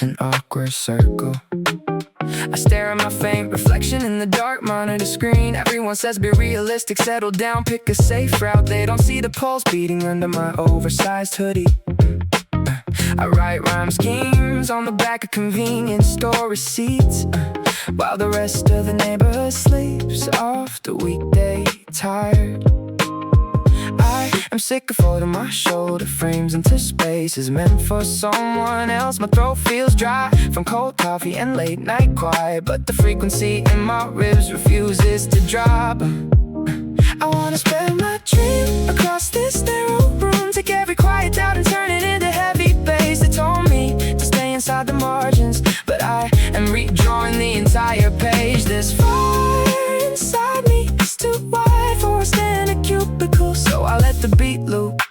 an awkward circle. I stare at my faint reflection in the dark monitor screen. Everyone says be realistic, settle down, pick a safe route. They don't see the pulse beating under my oversized hoodie. I write rhyme schemes on the back of convenience store receipts, while the rest of the neighborhood sleeps off the weekday tired. I am sick of folding my shoulder frames into spaces meant for someone else. My throat feels dry from cold coffee and late night quiet, but the frequency in my ribs refuses to drop. I wanna spread my dream across this narrow room, take every quiet doubt and turn it into heavy bass. They told me to stay inside the margins, but I am redrawing the entire page. This fire inside me is too wide for a standard cubicle, so I let the beat loop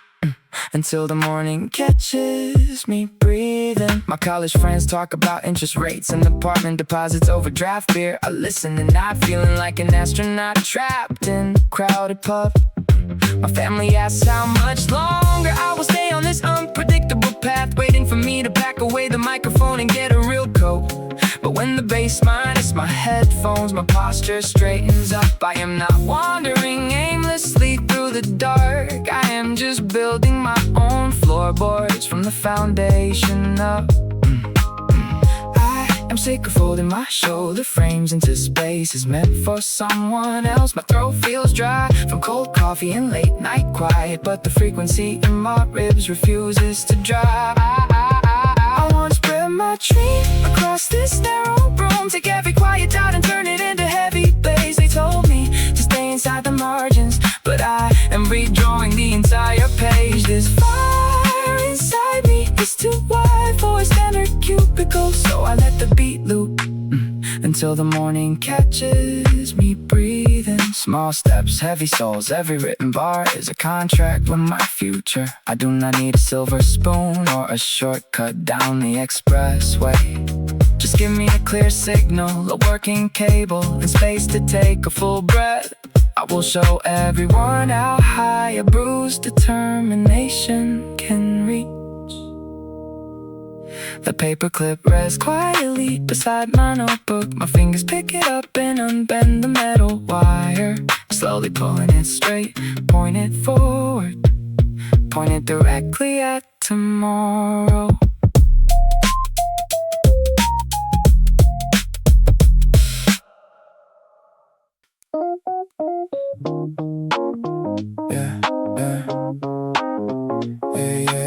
until the morning catches me breathing. My college friends talk about interest rates and apartment deposits over draft beer. I listen and nod, feeling like an astronaut trapped in a crowded pub. My family asks how much longer I will stay on this microphone and get a real coat. But when the bass minus my headphones, my posture straightens up. I am not wandering aimlessly through the dark. I am just building my own floorboards from the foundation up. I'm sick of folding my shoulder frames into spaces meant for someone else. My throat feels dry from cold coffee and late night quiet, but the frequency in my ribs refuses to drop. I wanna spread my dream across this narrow room, take every quiet doubt and turn it into heavy bass. They told me to stay inside the margins, but I am redrawing the entire page. This fire inside me is too wide for a standard cubicle, so I let the beat loop until the morning catches me breathing. Small steps, heavy souls, every written bar is a contract with my future. I do not need a silver spoon or a shortcut down the expressway. Just give me a clear signal, a working cable, and space to take a full breath. I will show everyone how high a bruised determination can reach. The paperclip rests quietly beside my notebook. My fingers pick it up and unbend the metal wire, slowly pulling it straight, point it forward, point it directly at tomorrow. Yeah, yeah, yeah,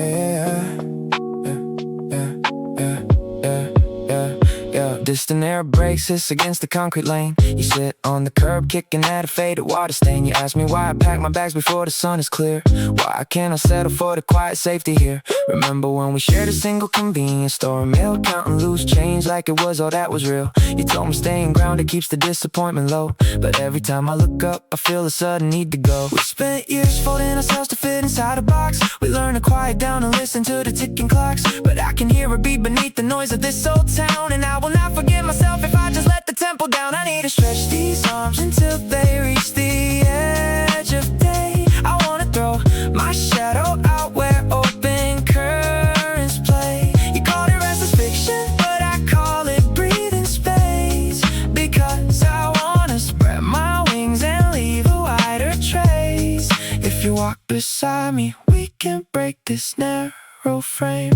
yeah. Distant air breaks us against the concrete lane. You sit on the curb kicking at a faded water stain. You ask me why I pack my bags before the sun is clear, why I cannot settle for the quiet safety here. Remember when we shared a single convenience store, a meal, counting loose change like it was all that was real. You told me staying grounded keeps the disappointment low, but every time I look up I feel a sudden need to go. We spent years folding ourselves to fit inside a box. We learned to quiet down and listen to the ticking clocks, but I can hear a beat beneath the noise of this old town. And I will not forgive myself if I just let the tempo down. I need to stretch these arms until they reach the edge of day. I wanna throw my shadow out where open currents play. You call it restless fiction, but I call it breathing space, because I wanna spread my wings and leave a wider trace. If you walk beside me, we can break this narrow frame.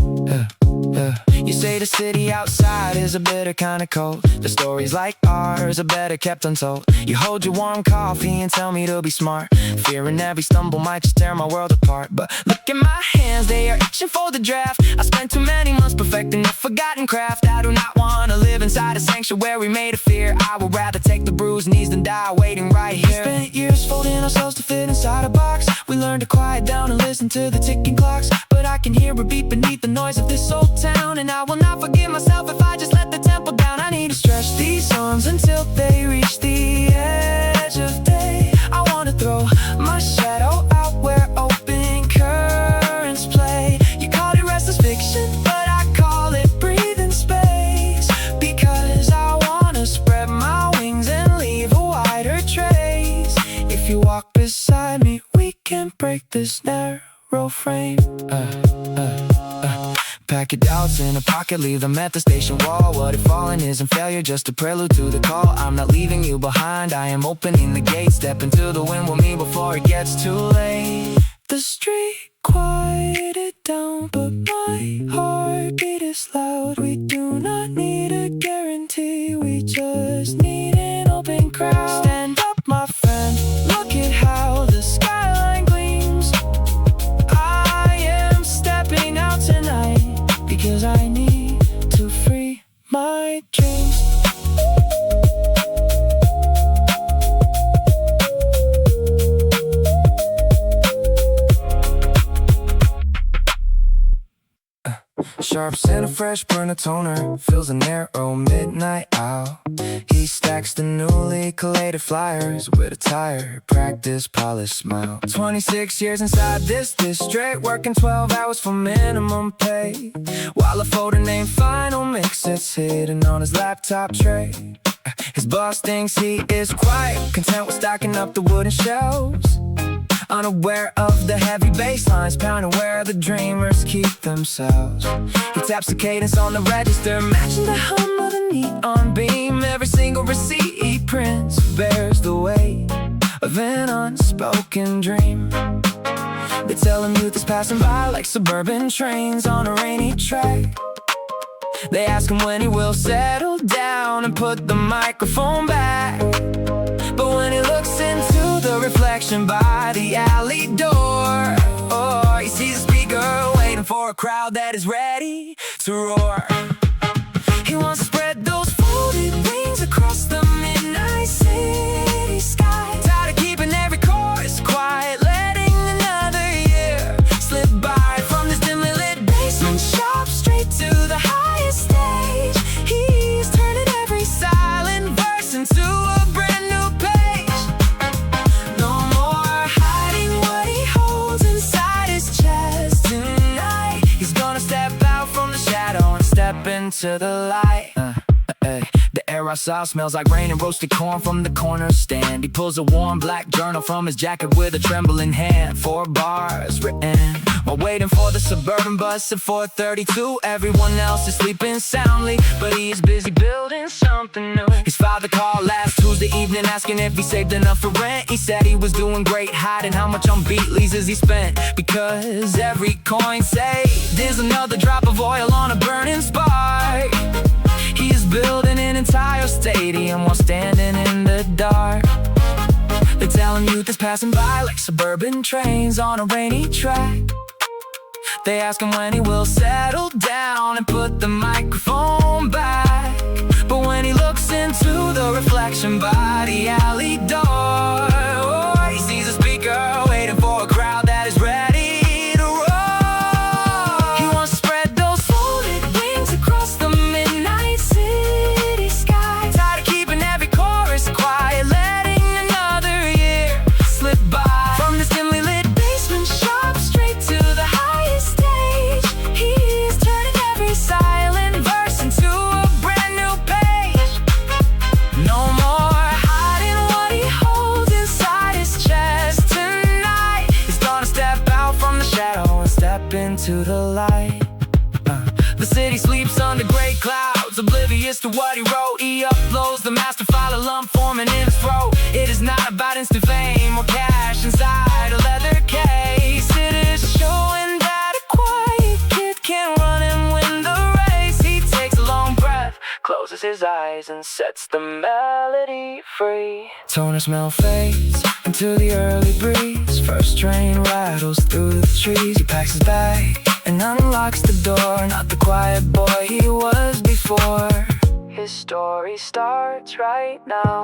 You say the city outside is a bitter kind of cold. The stories like ours are better kept untold. You hold your warm coffee and tell me to be smart, fearing every stumble might just tear my world apart. But look at my hands, they are itching for the draft. I spent too many months perfecting a forgotten craft. I do not want to live inside a sanctuary made of fear. I would rather take the bruised knees than die waiting right here. We spent years folding ourselves to fit inside a box. We learned to quiet down and listen to the ticking clocks, but I can hear a beat beneath the noise of this old town. And I will not forgive myself if I just let the tempo down. I need to stretch these arms until they reach the edge of day. I wanna throw my shadow out where open currents play. You call it restless fiction, but I call it breathing space, because I wanna spread my wings and leave a wider trace. If you walk beside me, we can break this narrow frame. Pack your doubts in a pocket, leave them at the station wall. What if falling isn't failure, just a prelude to the call? I'm not leaving you behind, I am opening the gate. Step into the wind with me before it gets too late. The street quieted down, but my heartbeat is loud. We do not need a guarantee, we just need an open crowd. Stand up, my friend, look at how the skyline gleams. I am stepping out tonight, because I need to free my dreams. Sharps and a fresh burner toner fills a narrow midnight owl. He stacks the newly collated flyers with a tired, practice, polished smile. 26 years inside this district, working 12 hours for minimum pay, while a folder named Final Mix sits hidden on his laptop tray. His boss thinks he is quite content with stacking up the wooden shelves. unaware of the heavy bass lines pounding where the dreamers keep themselves. He taps the cadence on the register, matching the hum of the neon beam. Every single receipt he prints bears the weight of an unspoken dream. They tell him youth is passing by like suburban trains on a rainy track. They ask him when he will settle down and put the microphone back. But when he looks into the reflection by the alley door, oh, he sees a speaker waiting for a crowd that is ready to roar. He wants to spread those folded wings across the midnight city sky. Tired of keeping every chorus quiet, letting another year slip by. From this dimly lit basement shop straight to the highest stage, he's turning every silent verse into a brand new page. No more hiding what he holds inside his chest tonight. He's gonna step out from the shadow and step into the light. The air outside smells like rain and roasted corn from the corner stand. He pulls a warm black journal from his jacket with a trembling hand. 4 bars written while waiting for the suburban bus at 4:32. Everyone else is sleeping soundly, but he is busy building something new. His father called last Tuesday evening asking if he saved enough for rent. He said he was doing great, hiding how much on Beatles has he spent, because every coin saved is another drop of oil on a burning spark. He is building an entire stadium while standing in the dark. They tell him youth is passing by like suburban trains on a rainy track. They ask him when he will settle down and put the microphone back. But when he looks into the reflection by the alley door, oh, he sees a speaker waiting for a crowd that is ready to roar. He wants to spread those folded wings across the midnight city sky. Tired of keeping every chorus quiet, letting another year slip by. From this dimly lit basement shop straight to the highest stage, he's turning every silent verse into a brand new page. No more hiding what he holds inside his chest tonight. He's gonna step out from the shadow and step into the light. The city sleeps under gray clouds, oblivious to what he wrote. He uploads the master file, a lump forming in his throat. It is not about instant fame or cash inside a leather case. It is showing that a quiet kid can run and win the race. He takes a long breath, closes his eyes and sets the melody free. Toner smell fades into the early breeze. First train rattles through the trees. He packs his bag and unlocks the door. Not the quiet boy he was before. His story starts right now.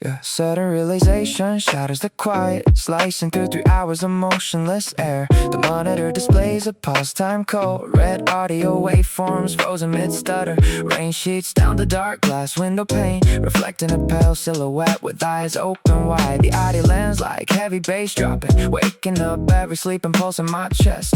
Yeah, sudden realization shatters the quiet, slicing through 3 hours of motionless air. The monitor displays a pause time code, red audio waveforms frozen mid-stutter. Rain sheets down the dark glass window pane, reflecting a pale silhouette with eyes open wide. The audio lands like heavy bass dropping, waking up every sleeping pulse in my chest.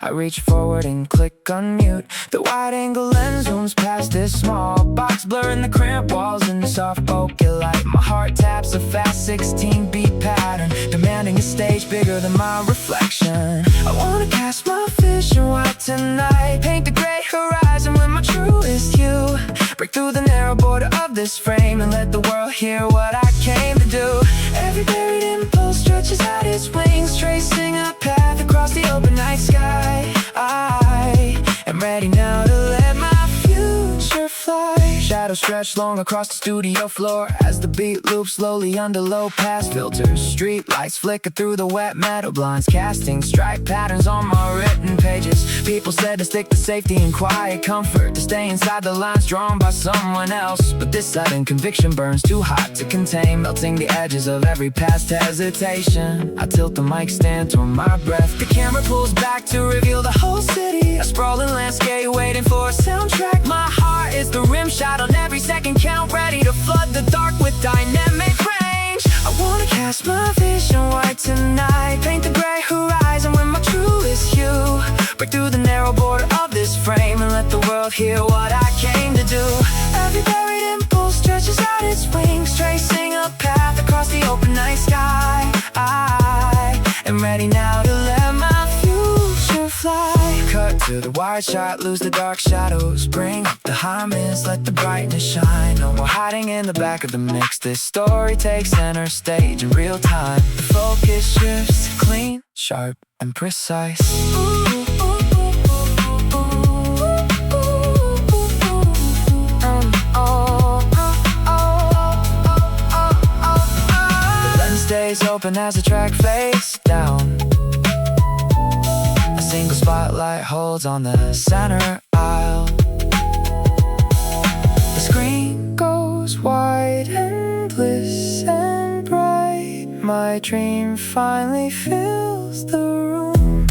I reach forward and click unmute. The wide-angle lens zooms past this small box, blurring the cramped walls in the soft pokey light. My heart taps a fast 16-beat pattern, demanding a stage bigger than my reflection. I wanna cast my vision wide tonight, paint the gray horizon with my truest hue. Break through the narrow border of this frame and let the world hear what I came to do. Every buried impulse stretches out its wings, tracing a path across the open night sky. I am ready now to let my future fly. Shadows stretch long across the studio floor as the beat loops slowly under low-pass filters. Street lights flicker through the wet metal blinds, casting stripe patterns on my written pages. People said to stick to safety and quiet comfort, to stay inside the lines drawn by someone else. But this sudden conviction burns too hot to contain, melting the edges of every past hesitation. I tilt the mic stand toward my breath. The camera pulls back to reveal the whole city, a sprawling landscape waiting for a soundtrack. My heart is the rim shot on every second count, ready to flood the dark with dynamic range. I wanna cast my vision wide tonight, paint the gray horizon with my truest world, hear what I came to do. Every buried impulse stretches out its wings, tracing a path across the open night sky. I am ready now to let my future fly. Cut to the wide shot, lose the dark shadows, bring up the high mids, let the brightness shine. No more hiding in the back of the mix, this story takes center stage in real time. The focus shifts, clean, sharp, and precise. The lens stays open as the track fades down. A single spotlight holds on the center aisle. The screen goes wide, endless and bright. My dream finally fills the room.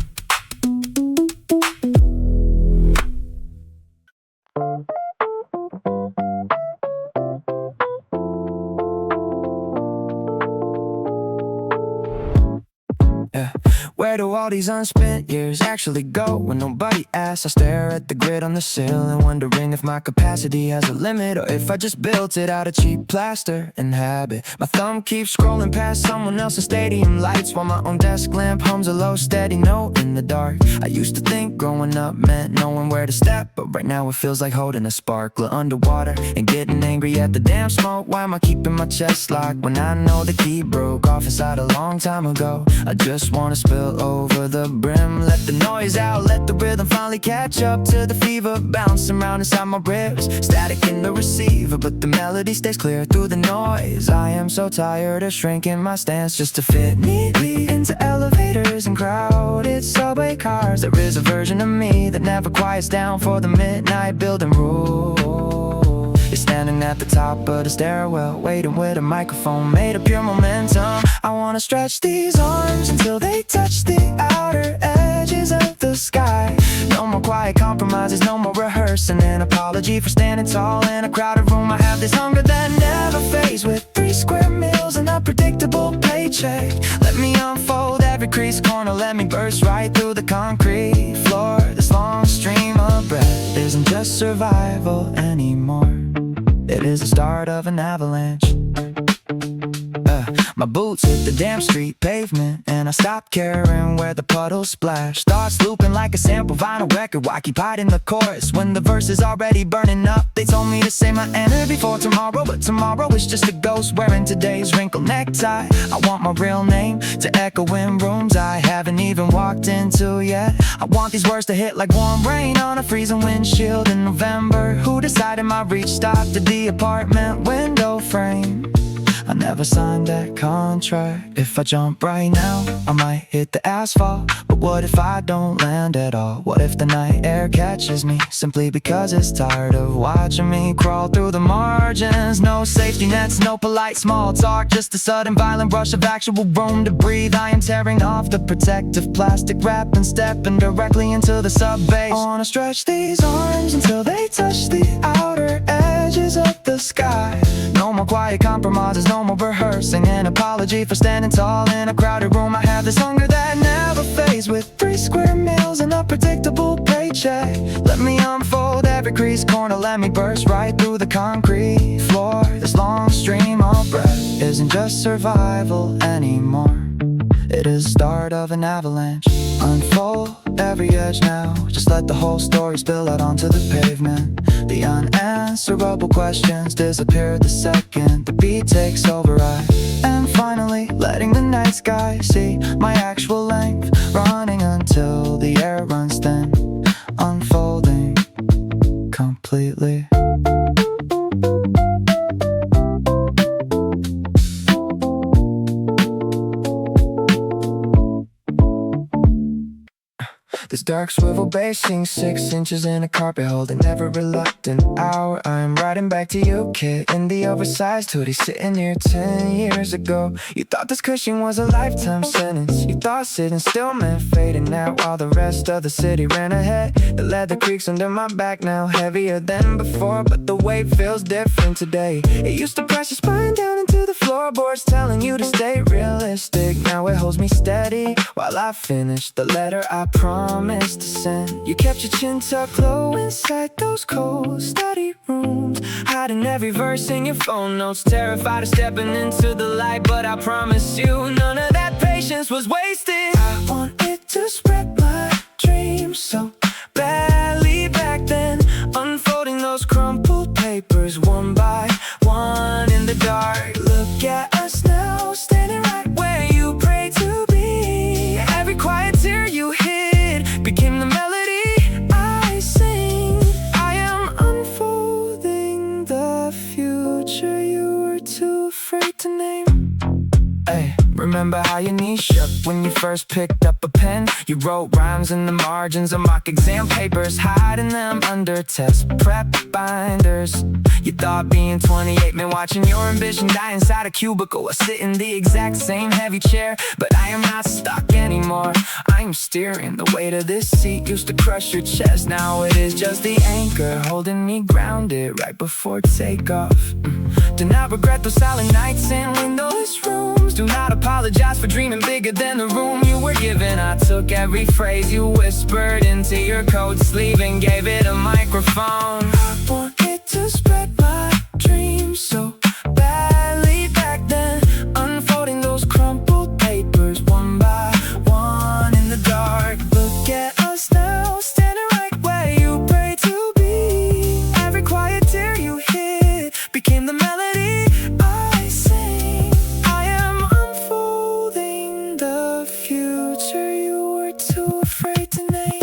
Where do all these unspent years actually go? When nobody asks, I stare at the grid on the ceiling, wondering if my capacity has a limit, or if I just built it out of cheap plaster and habit. My thumb keeps scrolling past someone else's stadium lights, while my own desk lamp hums a low steady note in the dark. I used to think growing up meant knowing where to step, but right now it feels like holding a sparkler underwater and getting angry at the damn smoke. Why am I keeping my chest locked when I know the key broke off inside a long time ago? I just wanna spill over the brim, let the noise out, let the rhythm finally catch up to the fever bouncing around inside my ribs. Static in the receiver, but the melody stays clear through the noise. I am so tired of shrinking my stance just to fit neatly into elevators and crowded subway cars. There is a version of me that never quiets down for the midnight building rule. You're standing at the top of the stairwell, waiting with a microphone made of pure momentum. I wanna stretch these arms until they touch the outer edges of the sky. No more quiet compromises, no more rehearsing an apology for standing tall in a crowded room. I have this hunger that never fades, with 3 square meals and a predictable paycheck. Let me unfold every crease corner, let me burst right through the concrete floor. This long stream of breath isn't just survival anymore, it is the start of an avalanche. My boots hit the damn street pavement, and I stopped caring where the puddles splash. Starts looping like a sample vinyl record, occupied in the chorus when the verse is already burning up. They told me to say my enter before tomorrow, but tomorrow is just a ghost wearing today's wrinkled necktie. I want my real name to echo in rooms I haven't even walked into yet. I want these words to hit like warm rain on a freezing windshield in November. Who decided my reach stopped at the apartment window frame? I never signed that contract. If I jump right now, I might hit the asphalt. But what if I don't land at all? What if the night air catches me simply because it's tired of watching me crawl through the margins? No safety nets, no polite small talk, just a sudden violent rush of actual room to breathe. I am tearing off the protective plastic wrap and stepping directly into the subbase. I wanna stretch these arms until they touch the outer edges of the sky. No more quiet compromises, no more rehearsing an apology for standing tall in a crowded room. I have this hunger that never fades, with 3 square meals and a predictable paycheck. Let me unfold every crease corner, let me burst right through the concrete floor. This long stream of breath isn't just survival anymore, it is the start of an avalanche. Unfold every edge now, just let the whole story spill out onto the pavement. The unanswerable questions disappear the second the beat takes over. I am finally letting the night sky see my actual length, running until the air runs thin, unfolding completely. This dark swivel bass sinks 6 inches in a carpet holding, never reluctant hour. I'm riding back to you, kid, in the oversized hoodie, sitting here 10 years ago. You thought this cushion was a lifetime sentence. You thought sitting still meant fading out while the rest of the city ran ahead. The leather creaks under my back now, heavier than before, but the weight feels different today. It used to press your spine down into the floorboards, telling you to stay realistic. Now it holds me steady while I finish the letter I promised promised to send. You kept your chin tucked low inside those cold study rooms, hiding every verse in your phone notes, terrified of stepping into the light. But I promise you, none of that patience was wasted. I wanted to spread my dreams so badly back then, unfolding those crumpled papers one by one in the dark. Look at us now, standing right where you prayed to be. Every quiet tear you hid became the melody I sing. I am unfolding the future you were too afraid to name. Ay, remember how your knees shook when you first picked up a pen? You wrote rhymes in the margins of mock exam papers, hiding them under test prep binders. You thought being 28 meant watching your ambition die inside a cubicle or sit in the exact same heavy chair. But I am not stuck anymore, I am steering. The weight of this seat used to crush your chest. Now it is just the anchor holding me grounded right before takeoff. Do not regret those silent nights in windowless rooms. Do not apologize for dreaming bigger than the room you were given. I took every phrase you whispered into your coat sleeve and gave it a microphone. I wanted to spread my dreams so badly back then, unfolding those crumpled papers one by one in the dark. Look at us now, standing right where you prayed to be. Every quiet tear you hid became the melody I sing. I am unfolding the future you were too afraid to name.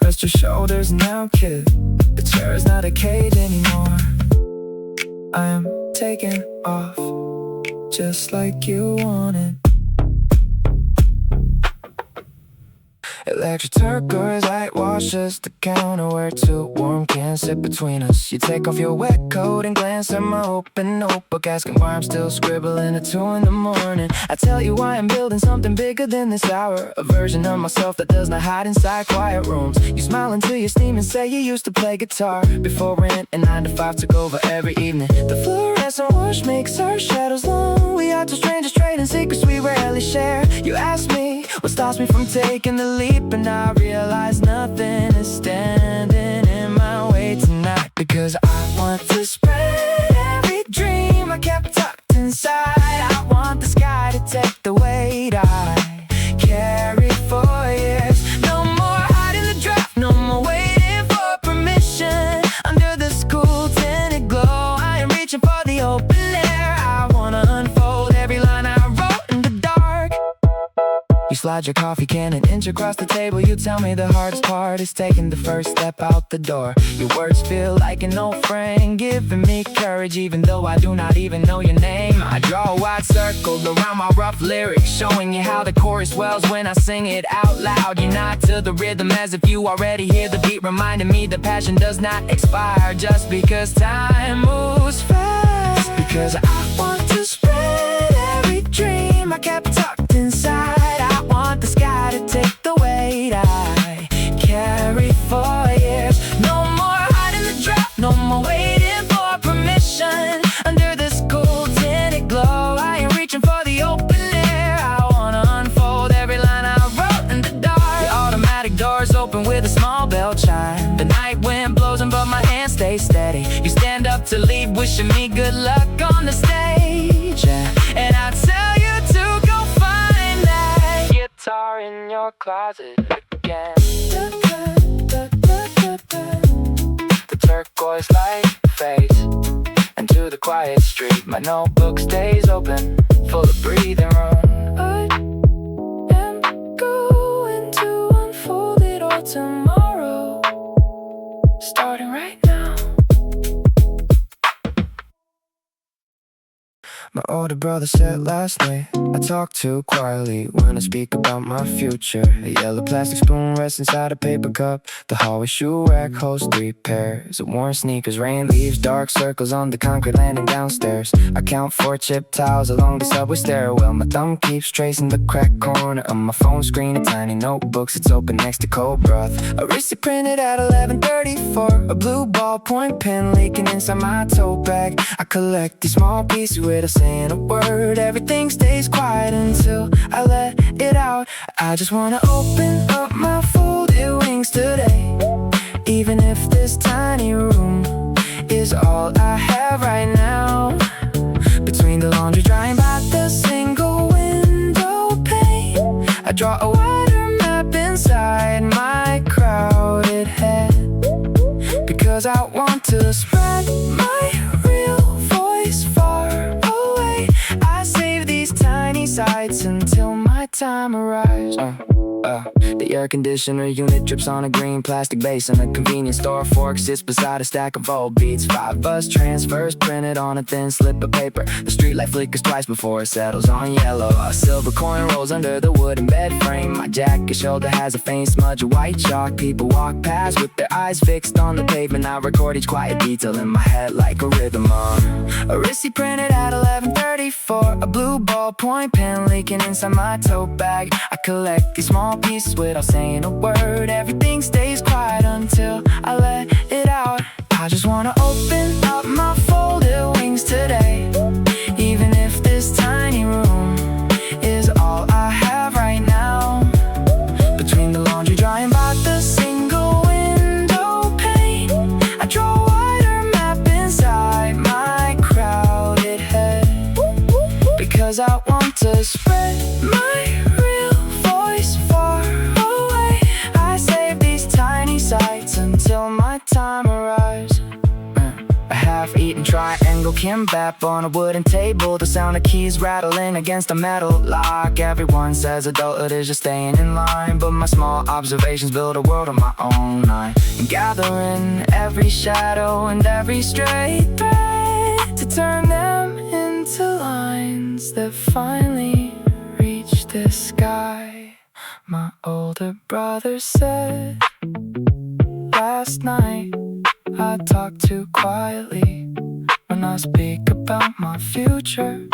Rest your shoulders now, kid. The chair is not a cage anymore. I am taking off just like you wanted. Electric turquoise light washes the counter where two warm cans sit between us. You take off your wet coat and glance at my open notebook, asking why I'm still scribbling at 2 in the morning. I tell you why I'm building something bigger than this hour, a version of myself that does not hide inside quiet rooms. You smile until you steam and say you used to play guitar before rent and 9 to 5 took over every evening. The fluorescent wash makes our shadows long. We are two strangers trading secrets we rarely share. You ask me what stops me from taking the leap, and I realize nothing is standing in my way tonight. Because I want to spread every dream I kept tucked inside. I want the sky to take the weight I carry for years. No more hiding the draft, no more waiting for permission. Under the school tinted glow, I am reaching for the open air. I wanna unfold every line I wrote in the dark. You slide your coffee can an inch across the table. You tell me the hardest part is taking the first step out the door. Your words feel like an old friend, giving me courage even though I do not even know your name. I draw a wide circle around my rough lyrics, showing you how the chorus wells when I sing it out loud. You nod to the rhythm as if you already hear the beat, reminding me the passion does not expire just because time moves fast. Because I want to spread every dream I kept tucked inside. I want the sky to take the weight I carry for years. No more hiding the draft, no more waiting for permission. Under this cool tinted glow, I am reaching for the open air. I wanna unfold every line I wrote in the dark. The automatic doors open with a small bell chime. The night wind blows in but my hand stays steady. You stand up to leave, wishing me good luck on the stage. And I tell you to go find that guitar in your closet again. The turquoise light fades into the quiet street. My notebook stays open, full of breathing room. I am going to unfold it all tomorrow, starting right now. My older brother said last night I talk too quietly when I speak about my future. A yellow plastic spoon rests inside a paper cup. The hallway shoe rack holds 3 pairs of worn sneakers. Rain leaves dark circles on the concrete landing downstairs. I count 4 chipped tiles along the subway stairwell. My thumb keeps tracing the cracked corner of my phone screen. A tiny notebook sits open next to cold broth. A receipt printed at 11:34. A blue ballpoint pen leaking inside my tote bag. I collect these small pieces with a saying a word. Everything stays quiet until I let it out. I just wanna open up my folded wings today, even if this tiny room is all I have right now. Between the laundry drying by the single window pane, I draw a wider map inside my crowded head, because I want to spread my real voice far away. I save these tiny sights until my time arrives. The air conditioner unit drips on a green plastic base in a convenience store. Fork sits beside a stack of old beats. 5 bus transfers printed on a thin slip of paper. The streetlight flickers twice before it settles on yellow. A silver coin rolls under the wooden bed frame. My jacket shoulder has a faint smudge of white chalk. People walk past with their eyes fixed on the pavement. I record each quiet detail in my head like a rhythm. A receipt printed at 11:34. A blue ballpoint pen leaking inside my tote bag. I collect these small pieces without saying a word. Everything stays quiet until I let it out. I just wanna open up my folded wings today, even if this tiny room is all I have right now. Between the laundry drying by the single window pane, I draw a wider map inside my crowded head, because I want to spread my real voice far away. I save these tiny sights until my time arrives. A half-eaten triangle kimbap on a wooden table. The sound of keys rattling against a metal lock. Everyone says adulthood is just staying in line, but my small observations build a world of my own. I'm gathering every shadow and every stray thread to turn them into lines that finally reach the sky. My older brother said last night I talk too quietly when I speak about my future.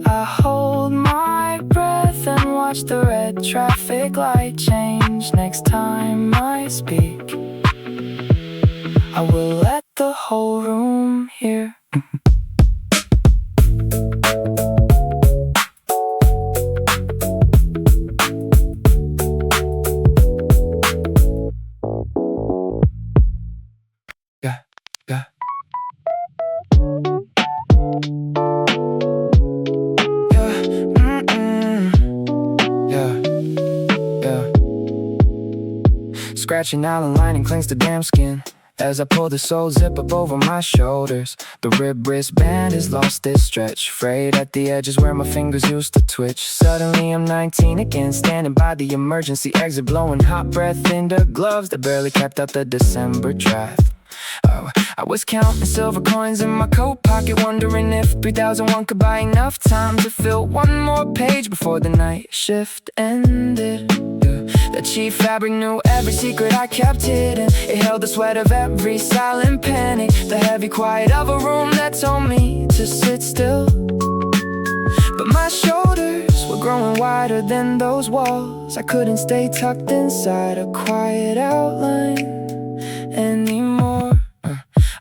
I hold my breath and watch the red traffic light change. Next time I speak, I will let the whole room hear. Scratching out a lining clings to damn skin as I pull the soul zip up over my shoulders. The rib wristband has lost its stretch, frayed at the edges where my fingers used to twitch. Suddenly I'm 19 again, standing by the emergency exit, blowing hot breath into gloves that barely kept out the December draft. I was counting silver coins in my coat pocket, wondering if 3001 could buy enough time to fill one more page before the night shift ended. The cheap fabric knew every secret I kept hidden. It held the sweat of every silent penny, the heavy quiet of a room that told me to sit still. But my shoulders were growing wider than those walls. I couldn't stay tucked inside a quiet outline anymore.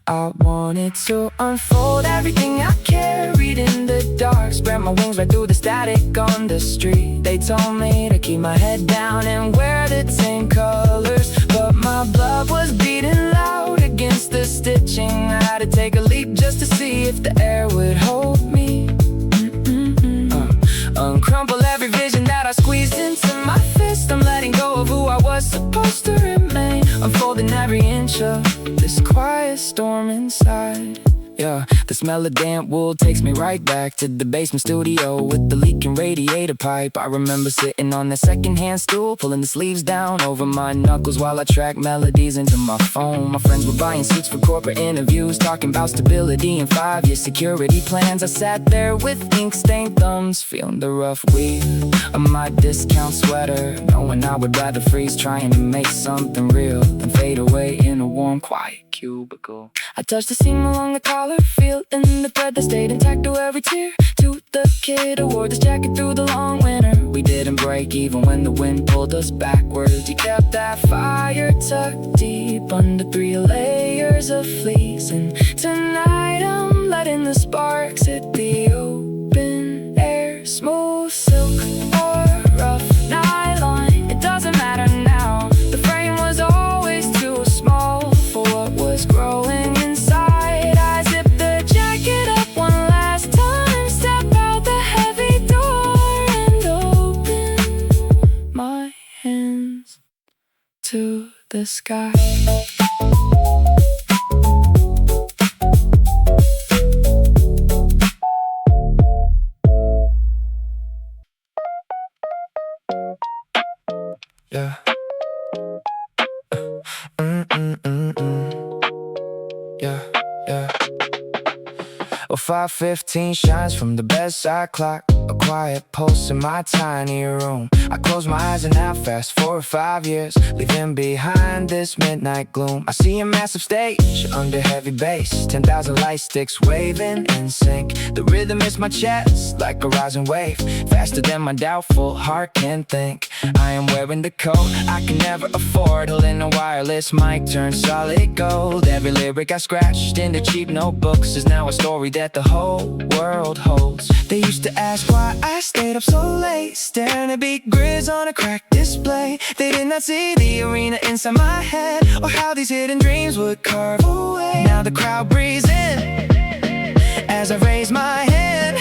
I wanted to unfold everything I carried in the dark, spread my wings right through the static on the street. They told me to keep my head down and wear the same colors, but my blood was beating loud against the stitching. I had to take a leap just to see if the air would hold me. Uncrumple every vision that I squeezed into my fist. I'm letting go of who I was supposed to remain, unfolding every inch of this quiet storm inside. Yeah, the smell of damp wool takes me right back to the basement studio with the leaking radiator pipe. I remember sitting on that secondhand stool, pulling the sleeves down over my knuckles while I track melodies into my phone. My friends were buying suits for corporate interviews, talking about stability and 5-year security plans. I sat there with ink-stained thumbs, feeling the rough weave of my discount sweater, knowing I would rather freeze trying to make something real than fade away in a warm, quiet cubicle. I touched the seam along the collar, feeling the thread that stayed intact through every tear. To the kid who wore this jacket through the long winter, we didn't break even when the wind pulled us backwards. He kept that fire tucked deep under 3 layers of fleece, and tonight I'm blood in the sparks at the open air. Smooth silk or rough nylon, it doesn't matter now. The frame was always too small for what was growing inside. I zipped the jacket up one last time, step out the heavy door and open my hands to the sky. Yeah. Yeah, yeah. Well, 5:15 shines from the bedside clock. A quiet pulse in my tiny room. I close my eyes and now fast forward 5 years, leaving behind this midnight gloom. I see a massive stage under heavy bass, 10,000 light sticks waving in sync. The rhythm hits my chest like a rising wave, faster than my doubtful heart can think. I am wearing the coat I can never afford, holding a wireless mic turned solid gold. Every lyric I scratched into cheap notebooks is now a story that the whole world holds. They used to ask why I stayed up so late, staring at big grids on a cracked display. They did not see the arena inside my head, or how these hidden dreams would carve away. Now the crowd breathes in as I raise my hand,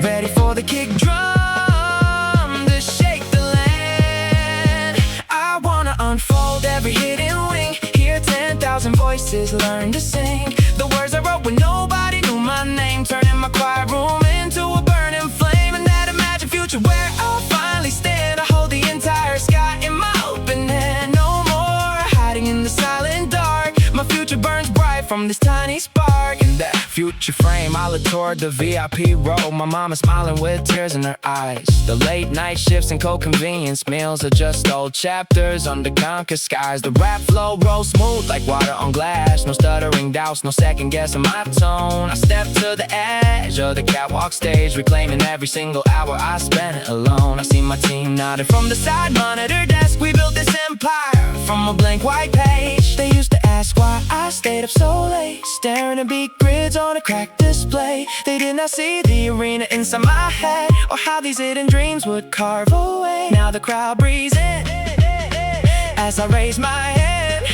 ready for the kick drum to shake the land. I wanna unfold every hidden wing, hear 10,000 voices learn to sing. The words I wrote when nobody knew my name, turning my quiet room into a burning flame. And that imagined future where I'll finally stand, I hold the entire sky in my open hand. No more hiding in the silent dark, my future burns bright from this tiny spark. In that future frame, I look toward the VIP row, my mama smiling with tears in her eyes. The late night shifts and cold convenience meals are just old chapters under conquered skies. The rap flow rolls smooth like water on glass, no stuttering doubts, no second guessing my tone. I step to the edge of the catwalk stage, reclaiming every single hour I spent alone. I see my team nodding from the side monitor desk. We built this empire from a blank white page. They used to ask why I stayed up so late, staring at big grids on a cracked display. They did not see the arena inside my head, or how these hidden dreams would carve away. Now the crowd breathes in as I raise my hand,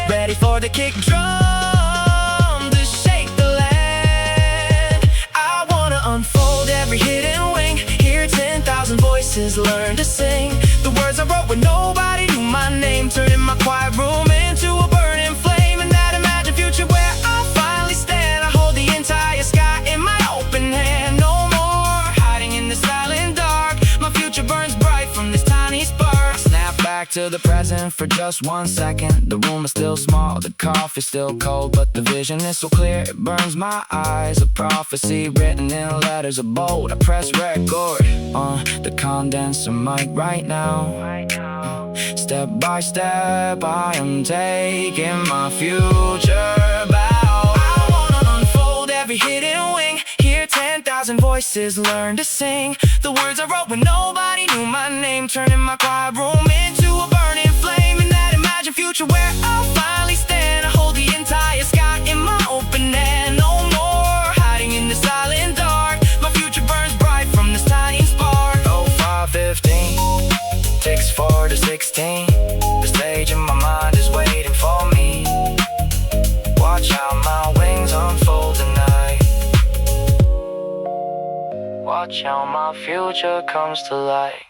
ready for the kick drum to shake the land. I wanna unfold every hidden wing, hear 10,000 voices learn to sing. The words I wrote when nobody knew my name, turning my quiet room into a burning flame. And that imagined future where I'll finally stand, I hold the entire sky in my open hand. No more hiding in the silent dark, my future burns bright from this tiny spark. I snap back to the present for just 1 second. The room is still small, the coffee's still cold, but the vision is so clear it burns my eyes. A prophecy written in letters of bold. I press record on the condenser mic right now. Step by step I am taking my future bow. I wanna unfold every hidden wing, hear 10,000 voices learn to sing. The words I wrote when nobody knew my name, turning my quiet room into a burning flame. In that imagined future where I'll finally stand, I hold the entire sky in my open hand. No more hiding in the silent dark, my future burns bright from this tiny spark. Oh, 5:15 ticks 4 to 16. The stage in my mind is waiting for me. Watch how my wings unfold tonight. Watch how my future comes to light.